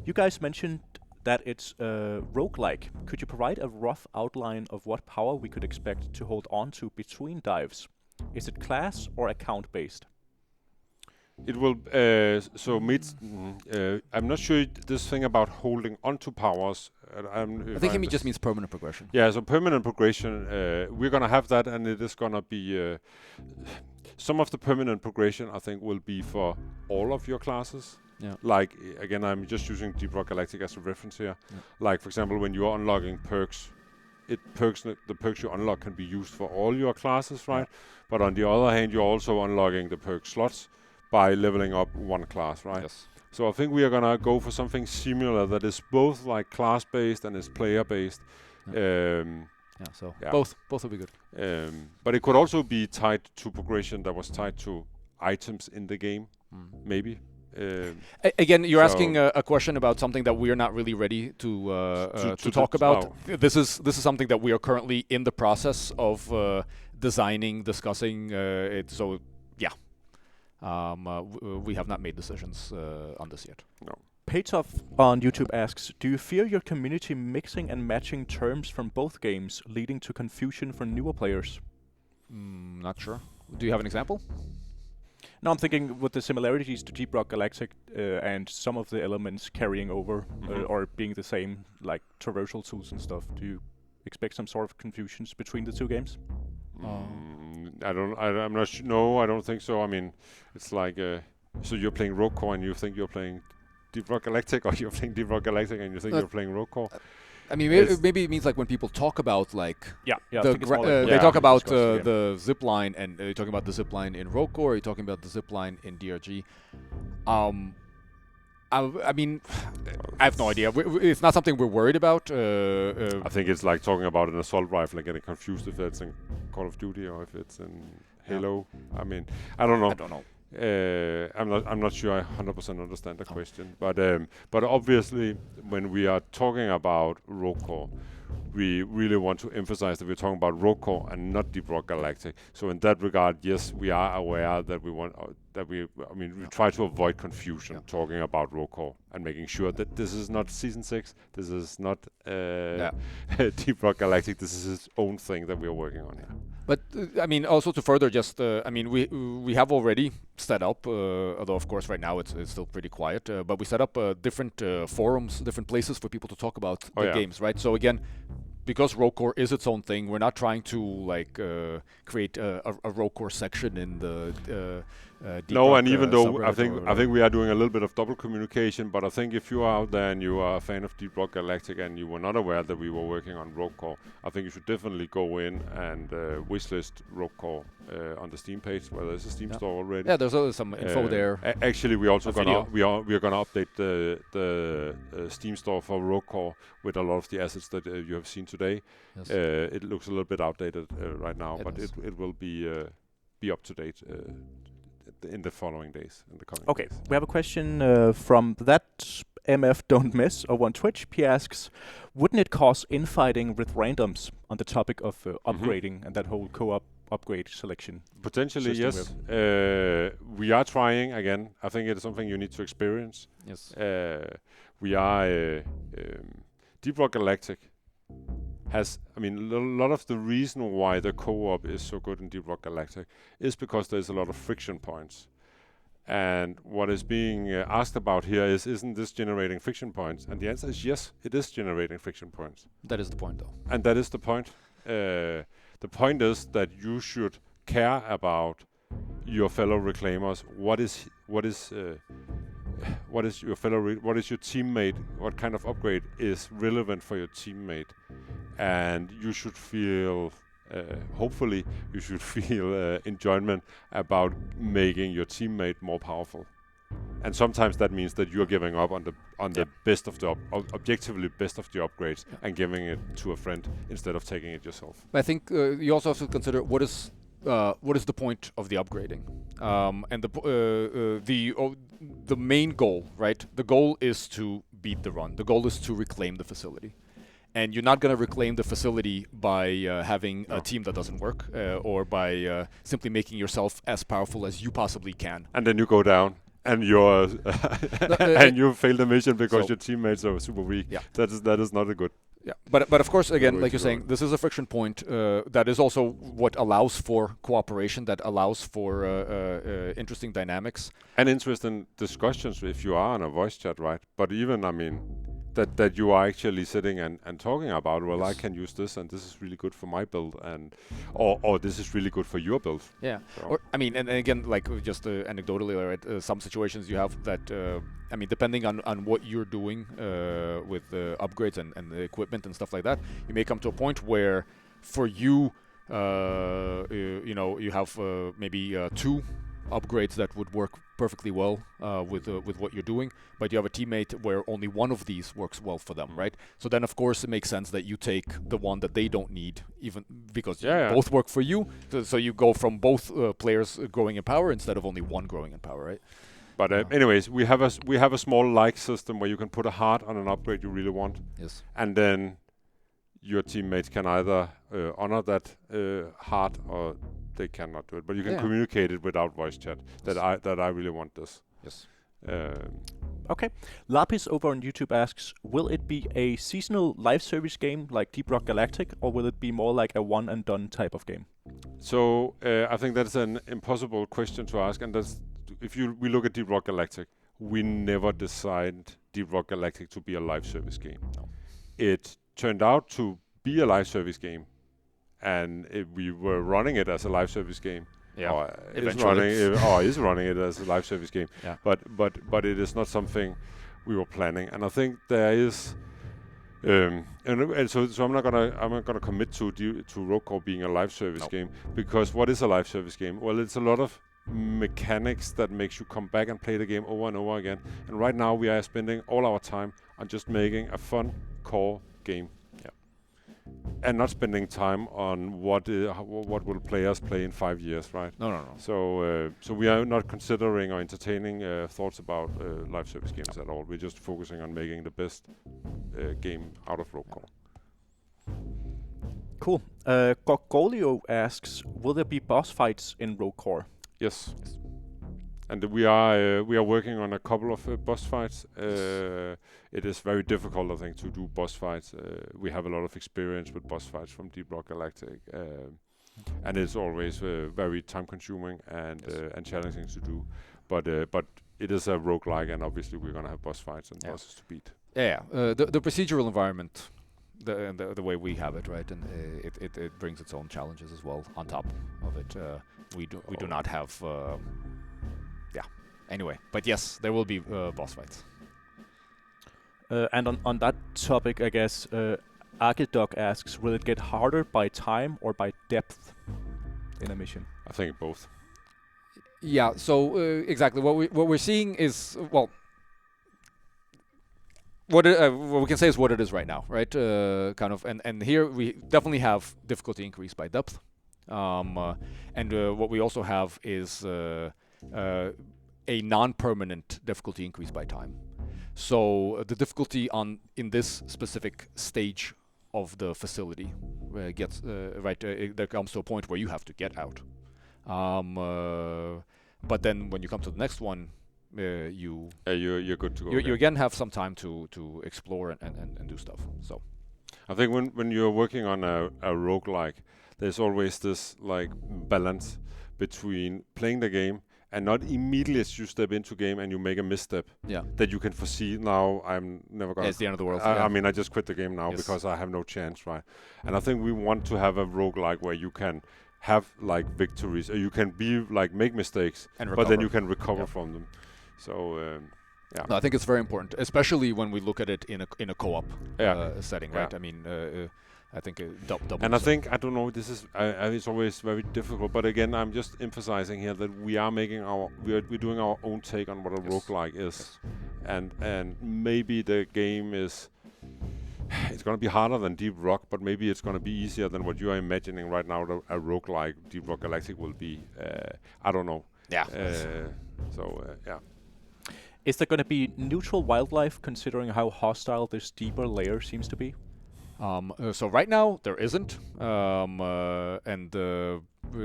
You guys mentioned that it's roguelike. Could you provide a rough outline of what power we could expect to hold on to between dives? Is it class or account based? It will. I'm not sure this thing about holding onto powers. I think it just means permanent progression. Yeah, so permanent progression. We're gonna have that, and it is gonna be some of the permanent progression. I think will be for all of your classes. Yeah. Like again, I'm just using Deep Rock Galactic as a reference here. Yeah. Like for example, when you're unlocking perks, the perks you unlock can be used for all your classes, right? Yeah. But on the other hand, you're also unlocking the perk slots by leveling up one class, right? Yes. So I think we are gonna go for something similar that is both like class-based and is player-based. Yeah. Both will be good. But it could also be tied to progression that was tied to items in the game. maybe. Again, you're So- asking a question about something that we are not really ready to talk about. This is something that we are currently in the process of designing, discussing. So yeah, we have not made decisions on this yet. No. Paytoff on YouTube asks, do you fear your community mixing and matching terms from both games, leading to confusion for newer players? Not sure. Do you have an example? No, I'm thinking with the similarities to Deep Rock Galactic and some of the elements carrying over or being the same, like traversal tools and stuff. Do you expect some sort of confusions between the two games? I'm not. No, I don't think so. I mean, it's like so you're playing Rogue Core and you think you're playing Deep Rock Galactic, or you're playing Deep Rock Galactic and you think you're playing Rogue Core. I mean, maybe it means like when people talk about like they talk about the zip line, and you're talking about the zip line in Rogue Core, you're talking about the zip line in DRG. I mean, I have no idea. It's not something we're worried about. I think it's like talking about an assault rifle and getting confused if it's in Call of Duty or if it's in Halo. I mean, I don't know. I'm not sure I 100% understand the question, but obviously when we are talking about Rogue Core, we really want to emphasize that we're talking about Rogue Core and not Deep Rock Galactic. So in that regard, yes, we are aware that we try to avoid confusion talking about Rogue Core and making sure that this is not Season 6, this is not Deep Rock Galactic, this is its own thing that we are working on here. But I mean, also to further just, I mean, we have already set up, although of course right now it's still pretty quiet, but we set up different forums, different places for people to talk about the games, right? So again, because Rogue Core is its own thing, we're not trying to like create a Rogue Core section in the Deep Rock, and even though I think subreddit we are doing a little bit of double communication, but I think if you are out there and you are a fan of Deep Rock Galactic and you were not aware that we were working on Rogue Core, I think you should definitely go in and wishlist Rogue Core on the Steam page, where there's a Steam store already. Yeah, there's some info there. Actually, we also we are gonna update the Steam store for Rogue Core with a lot of the assets that you have seen today. Yes. It looks a little bit outdated right now, but it will be up to date in the following days, in the coming days. We have a question from that MF Don't Miss over on Twitch. He asks, wouldn't it cause infighting with randoms on the topic of upgrading and that whole co-op upgrade selection? Potentially, system yes. We are trying again. I think it is something you need to experience. Yes. We are Deep Rock Galactic has, I mean, a lot of the reason why the co-op is so good in Deep Rock Galactic is because there's a lot of friction points. And what is being asked about here is, isn't this generating friction points? And the answer is yes, it is generating friction points. That is the point, though. And that is the point. The point is that you should care about your fellow reclaimers. What is your what is your teammate? What kind of upgrade is relevant for your teammate? And you should feel, hopefully, you should feel enjoyment about making your teammate more powerful. And sometimes that means that you're giving up on the best of the objectively best of the upgrades and giving it to a friend instead of taking it yourself. I think you also have to consider what is the point of the upgrading, and the main goal, right? The goal is to beat the run. The goal is to reclaim the facility. And you're not going to reclaim the facility by having a team that doesn't work, or by simply making yourself as powerful as you possibly can. And then you go down, and you're and you fail the mission because your teammates are super weak. Yeah. That is not a good. Yeah, but of course, again, like you're saying, this is a friction point that is also what allows for cooperation, that allows for interesting dynamics and interesting discussions if you are on a voice chat, right? But even, I mean, that you are actually sitting and talking about, well, yes, I can use this, and this is really good for my build, and or this is really good for your build. Yeah, so. Or I mean, and again, like just anecdotally, right? Some situations you have that, I mean, depending on what you're doing with upgrades and the equipment and stuff like that, you may come to a point where, for you, you know, you have maybe 2 upgrades that would work perfectly well with what you're doing, but you have a teammate where only one of these works well for them, right? So then, of course, it makes sense that you take the one that they don't need, even because both work for you. So you go from both players growing in power instead of only one growing in power, right? But anyways, we have a small like system where you can put a heart on an upgrade you really want. Yes. And then your teammates can either honor that heart or they cannot do it. But you can communicate it without voice chat. That I really want this. Yes. Okay. Lapis over on YouTube asks, will it be a seasonal live service game like Deep Rock Galactic, or will it be more like a one and done type of game? So I think that's an impossible question to ask, and that's we look at Deep Rock Galactic, we never designed Deep Rock Galactic to be a live service game. No. It turned out to be a live service game, and we were running it as a live service game. Yeah, or eventually. is running it as a live service game. Yeah. But it is not something we were planning, and I think there is. And so I'm not gonna commit to Rogue Core being a live service game, because what is a live service game? Well, it's a lot of mechanics that makes you come back and play the game over and over again. And right now we are spending all our time on just making a fun core game, and not spending time on what will players play in 5 years, right? No. So we are not considering or entertaining thoughts about live service games at all. We're just focusing on making the best game out of Rogue Core. Cool. Gorgolio asks, will there be boss fights in Rogue Core? Yes. And we are working on a couple of boss fights. It is very difficult, I think, to do boss fights. We have a lot of experience with boss fights from Deep Rock Galactic, and it's always very time-consuming and challenging to do. But it is a roguelike, and obviously we're gonna have boss fights and bosses to beat. The procedural environment, the way we have it, right, and it brings its own challenges as well on top of it. We do not have. Anyway, but yes, there will be boss fights. And on that topic, I guess, Archidoc asks, will it get harder by time or by depth in a mission? I think both. Yeah. So exactly what we're seeing is what we can say is what it is right now, right? Kind of, and here we definitely have difficulty increase by depth, and what we also have is a non-permanent difficulty increase by time. So the difficulty in this specific stage of the facility gets there comes to a point where you have to get out. But then when you come to the next one, you're good to go. You again have some time to explore and do stuff. So I think when you're working on a roguelike, there's always this like balance between playing the game and not immediately as you step into game and you make a misstep that you can foresee. Now I'm never gonna. It's the end of the world. I mean, I just quit the game now because I have no chance, right? And I think we want to have a roguelike where you can have like victories, or you can be like make mistakes, but then you can recover from them. So no, I think it's very important, especially when we look at it in a co-op setting, right? I mean. I think double. And I think, I don't know, this is it's always very difficult, but again, I'm just emphasizing here that we are making we're doing our own take on what a roguelike is. And maybe the game it's going to be harder than Deep Rock, but maybe it's going to be easier than what you are imagining right now a roguelike Deep Rock Galactic will be. I don't know. Yeah. Is there going to be neutral wildlife, considering how hostile this deeper layer seems to be? So right now there isn't,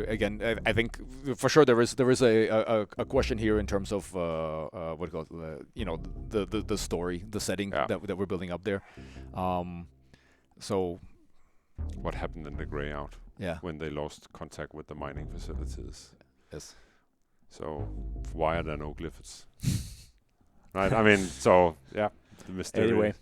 again, I think for sure there is a question here in terms of what do you call it, the story, the setting that we're building up there. So what happened in the Grey Out? Yeah. When they lost contact with the mining facilities. Yes. So why are there no glyphs? Right. I mean, so yeah, the mystery. Anyway.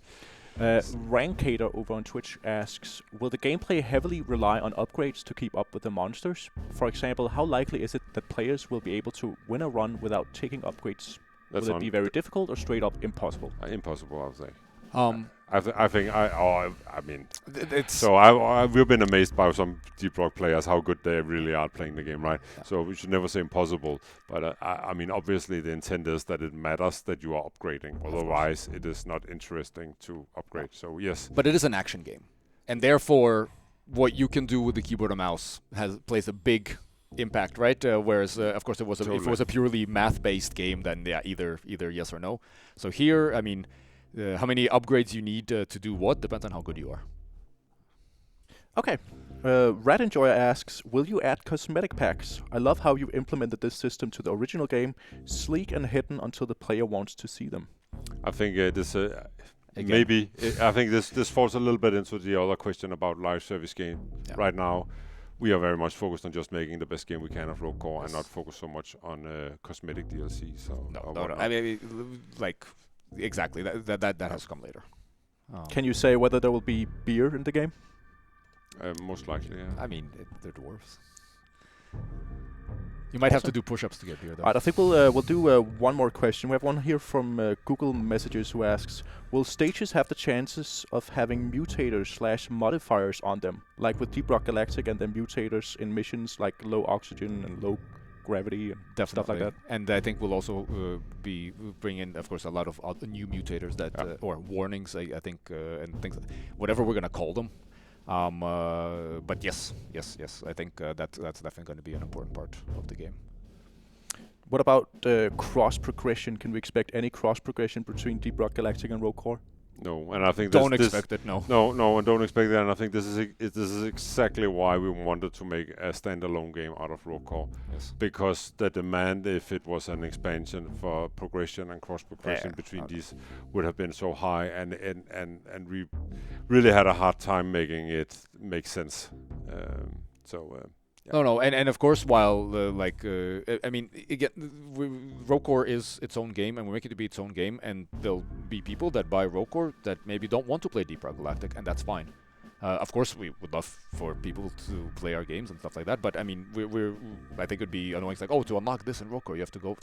Rankater over on Twitch asks, will the gameplay heavily rely on upgrades to keep up with the monsters? For example, how likely is it that players will be able to win a run without taking upgrades? Will it be very difficult or straight up impossible? Impossible, I would say. We've been amazed by some Deep Rock players how good they really are playing the game, right? Yeah. So we should never say impossible, but I mean, obviously the intent is that it matters that you are upgrading. Otherwise, it is not interesting to upgrade. So yes, but it is an action game, and therefore, what you can do with the keyboard and mouse plays a big impact, right? Whereas, of course, if it was a Totally. purely math-based game, then yeah, either yes or no. So here, I mean, how many upgrades you need to do what depends on how good you are. Okay. Rat Enjoyer asks, will you add cosmetic packs? I love how you implemented this system to the original game, sleek and hidden until the player wants to see them. I think this Again. maybe I think this falls a little bit into the other question about live service game. Yeah. Right now, we are very much focused on just making the best game we can of Rogue Core and Yes. not focus so much on cosmetic DLC. So No. or I whatnot. mean, like, exactly. That has to come later. Can you say whether there will be beer in the game? Most likely, yeah. I mean, they're dwarves. You might have to do push-ups to get beer, though. Alright, I think we'll do one more question. We have one here from Google Messages who asks, will stages have the chances of having mutators/modifiers on them, like with Deep Rock Galactic and then mutators in missions like low oxygen and low gravity and stuff like that? And I think we'll also be bringing in, of course, a lot of new mutators that or warnings, I think, and things, whatever we're gonna call them. But yes, I think that's definitely going to be an important part of the game. What about cross progression? Can we expect any cross progression between Deep Rock Galactic and Rogue Core? No, and I think Don't expect it. No. No, and don't expect that. And I think this is exactly why we wanted to make a standalone game out of Rogue Core, Yes. because the demand, if it was an expansion for progression and cross progression between these, would have been so high, and we really had a hard time making it make sense. Yeah. No, and of course, while I mean, again, Rogue Core is its own game, and we're making it to be its own game, and there'll be people that buy Rogue Core that maybe don't want to play Deep Rock Galactic, and that's fine. Of course, we would love for people to play our games and stuff like that, but I mean, I think it'd be annoying. It's like, oh, to unlock this in Rogue Core, you have to go.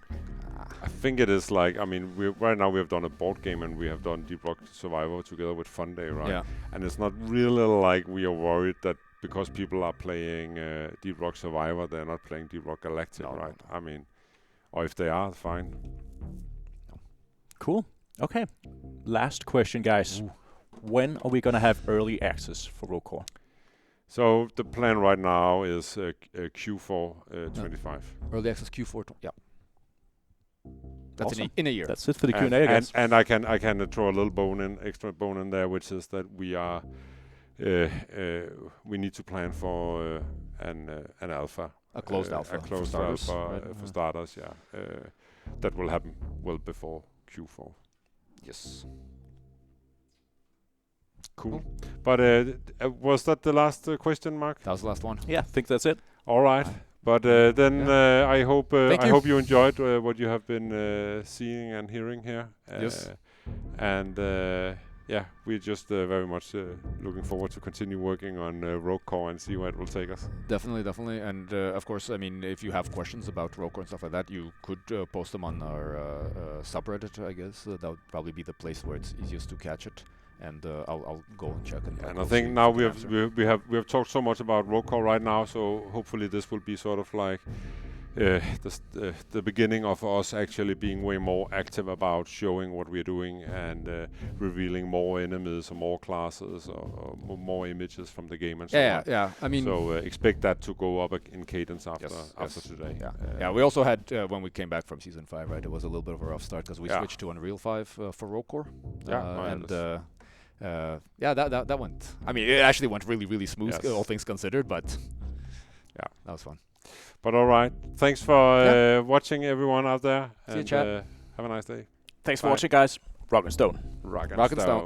I think it is like, I mean, right now we have done a board game and we have done Deep Rock Survivor together with Fun Day, right? Yeah. And it's not really like we are worried that because people are playing Deep Rock Survivor, they're not playing Deep Rock Galactic, right? No. I mean, or if they are, fine. Cool. Okay. Last question, guys. Ooh. When are we going to have early access for Rogue Core? So the plan right now is Q4 25. Early access Q4. Yeah. That's Awesome. in a year. That's it for the Q&A, I guess. And I can throw a little extra bone in there, which is that we are we need to plan for an alpha, A closed alpha a closed for starters, alpha right? for starters. Yeah, that will happen well before Q4. Yes. Cool. But was that the last question, Mark? That was the last one. Yeah, I think that's it. All right. But then I hope Thank you. hope you enjoyed what you have been seeing and hearing here. Yes. And yeah, we're just very much looking forward to continue working on Rogue Core and see where it will take us. Definitely. And of course, I mean, if you have questions about Rogue Core and stuff like that, you could post them on our subreddit, I guess. That would probably be the place where it's easiest to catch it. And I'll go and check. And I think now we have talked so much about Rogue Core right now, so hopefully this will be sort of like the beginning of us actually being way more active about showing what we're doing and revealing more enemies or more classes or more images from the game and so on. Yeah. I mean, so expect that to go up in cadence after today. Yeah. We also had when we came back from season 5, right? It was a little bit of a rough start because we switched to Unreal 5 for Rogue Core. That went. I mean, it actually went really smooth, all things considered. But yeah, that was fun. But all right, thanks for watching, everyone out there. See you, chat. Have a nice day. Thanks for watching, guys. Rock and Stone. Rock and Stone.